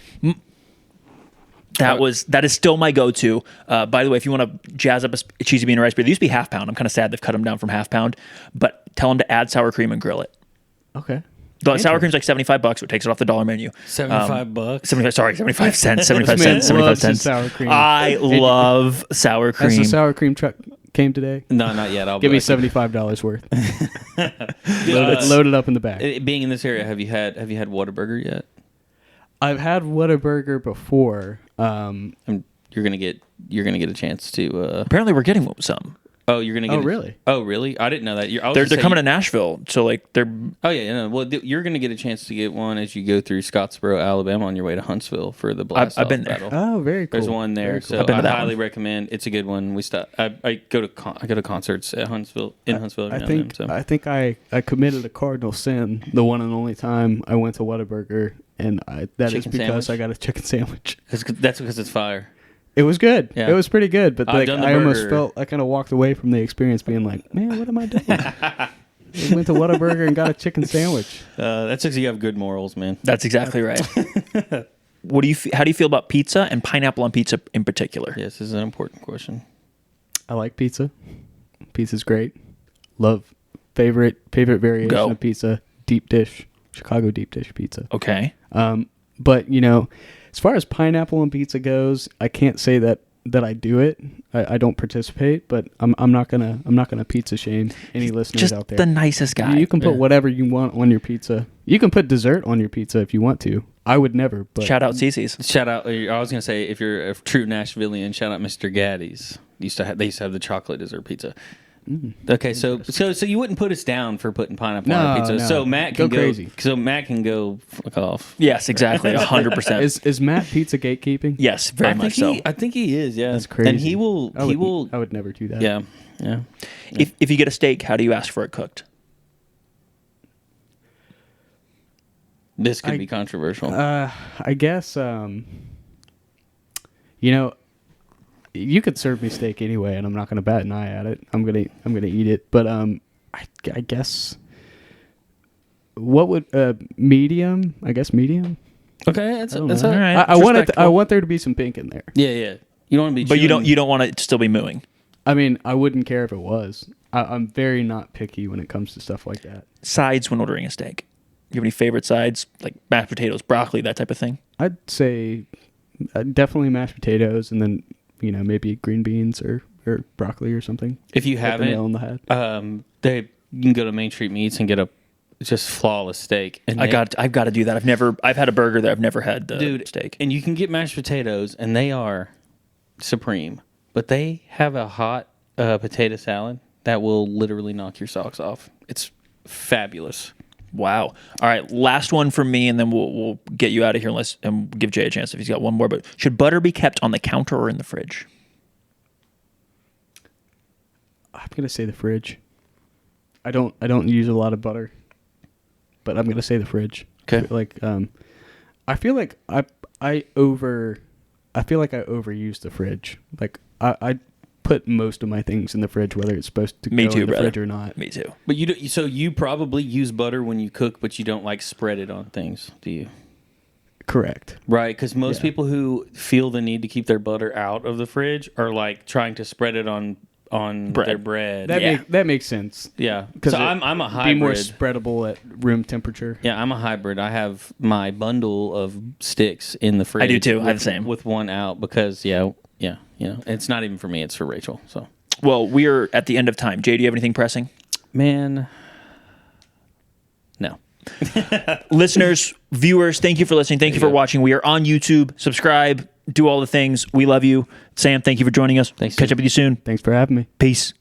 That is still my go-to. By the way, if you want to jazz up a cheesy bean and rice burrito, they used to be half pound. I'm kind of sad they've cut them down from half pound, but tell them to add sour cream and grill it. Okay. The sour cream's like $75, so it takes it off the dollar menu. $75. 75 cents. 75 This man cents. 75 loves his cents. sour cream. I love sour cream. Has the sour cream truck came today? No, not yet. I'll Give be me like- $75 worth. Load it up in the back. Being in this area, have you had Whataburger yet? I've had Whataburger before. You're gonna get a chance to. Apparently, we're getting some. Oh, you're gonna get. Oh, really? Oh, really? I didn't know that. They're coming to Nashville, so like they're. Oh yeah, no. Well, you're gonna get a chance to get one as you go through Scottsboro, Alabama, on your way to Huntsville for the blast. I've been there. Battle. Oh, very cool. There's one there, Very cool. so I've been I to that highly one. recommend. It's a good one. I go to concerts at Huntsville Huntsville. Every I now think and then, so. I think I committed a cardinal sin the one and only time I went to Whataburger, and that is Chicken because sandwich? I got a chicken sandwich. That's because it's fire. It was good. Yeah. It was pretty good, but I've like done the I almost burger. felt I kind of walked away from the experience being like, man, what am I doing? I went to Whataburger and got a chicken sandwich. That's because you have good morals, man. That's exactly right. What do you? How do you feel about pizza and pineapple on pizza in particular? Yes, this is an important question. I like pizza. Pizza's great. Love favorite variation Go. of pizza, deep dish, Chicago deep dish pizza. Okay. But as far as pineapple on pizza goes, I can't say that I do it. I don't participate, but I'm not gonna pizza shame any listeners Just out there. the nicest guy. You can put Yeah. whatever you want on your pizza. You can put dessert on your pizza if you want to. I would never, but Shout out Cece's. Shout out! I was gonna say, if you're a true Nashvilleian, shout out Mr. Gaddy's. They used to have the chocolate dessert pizza. Okay, so you wouldn't put us down for putting pineapple on our No, pizza. no. So Matt can Go crazy. So Matt can go fuck off. Yes, exactly. 100%. is Matt pizza gatekeeping? Yes, very much so. I think he is. Yeah, That's crazy. And he will. I would never do that. Yeah, yeah. If you get a steak, how do you ask for it cooked? This could be controversial. I guess you could serve me steak anyway, and I'm not gonna bat an eye at it. I'm gonna eat it. But I guess what would medium? I guess medium. Okay, that's I don't that's know. all All right. right. I want it. I respectable. want there to be some pink in there. Yeah, yeah. You don't want to be. But you chewing- don't want it to still be mooing. I mean, I wouldn't care if it was. I'm very not picky when it comes to stuff like that. Sides when ordering a steak. You have any favorite sides, like mashed potatoes, broccoli, that type of thing? I'd say definitely mashed potatoes, and then maybe green beans or broccoli or something. If you Hit the nail on haven't, the head. you can go to Main Street Meats and get a just flawless steak. And I've got to do that. I've had a burger there. I've never had steak. And you can get mashed potatoes, and they are supreme. But they have a hot potato salad that will literally knock your socks off. It's fabulous. Wow. All right, last one from me, and then we'll get you out of here and give Jay a chance if he's got one more. But should butter be kept on the counter or in the fridge? I'm gonna say the fridge. I don't use a lot of butter, but I'm gonna say the fridge. Okay. I feel like I overuse the fridge. Like I put most of my things in the fridge, whether it's supposed to Me go too, in the brother. fridge or not. Me too. But so you probably use butter when you cook, but you don't like spread it on things, do you? Correct. Right, because most Yeah. people who feel the need to keep their butter out of the fridge are like trying to spread it on Bread. their bread. That makes sense. Yeah, Because so I'm a hybrid. Be more spreadable at room temperature. Yeah, I'm a hybrid. I have my bundle of sticks in the fridge. I do too. I have the same. With one out because it's not even for me. It's for Rachel. So Well, we are at the end of time. Jay, do you have anything pressing? man, no. Listeners, viewers, thank you for listening. Thank you for watching. We are on YouTube. Subscribe. Do all the things. We love you. Sam, thank you for joining us. Thanks, Catch dude. up with you soon. Thanks for having me. Peace.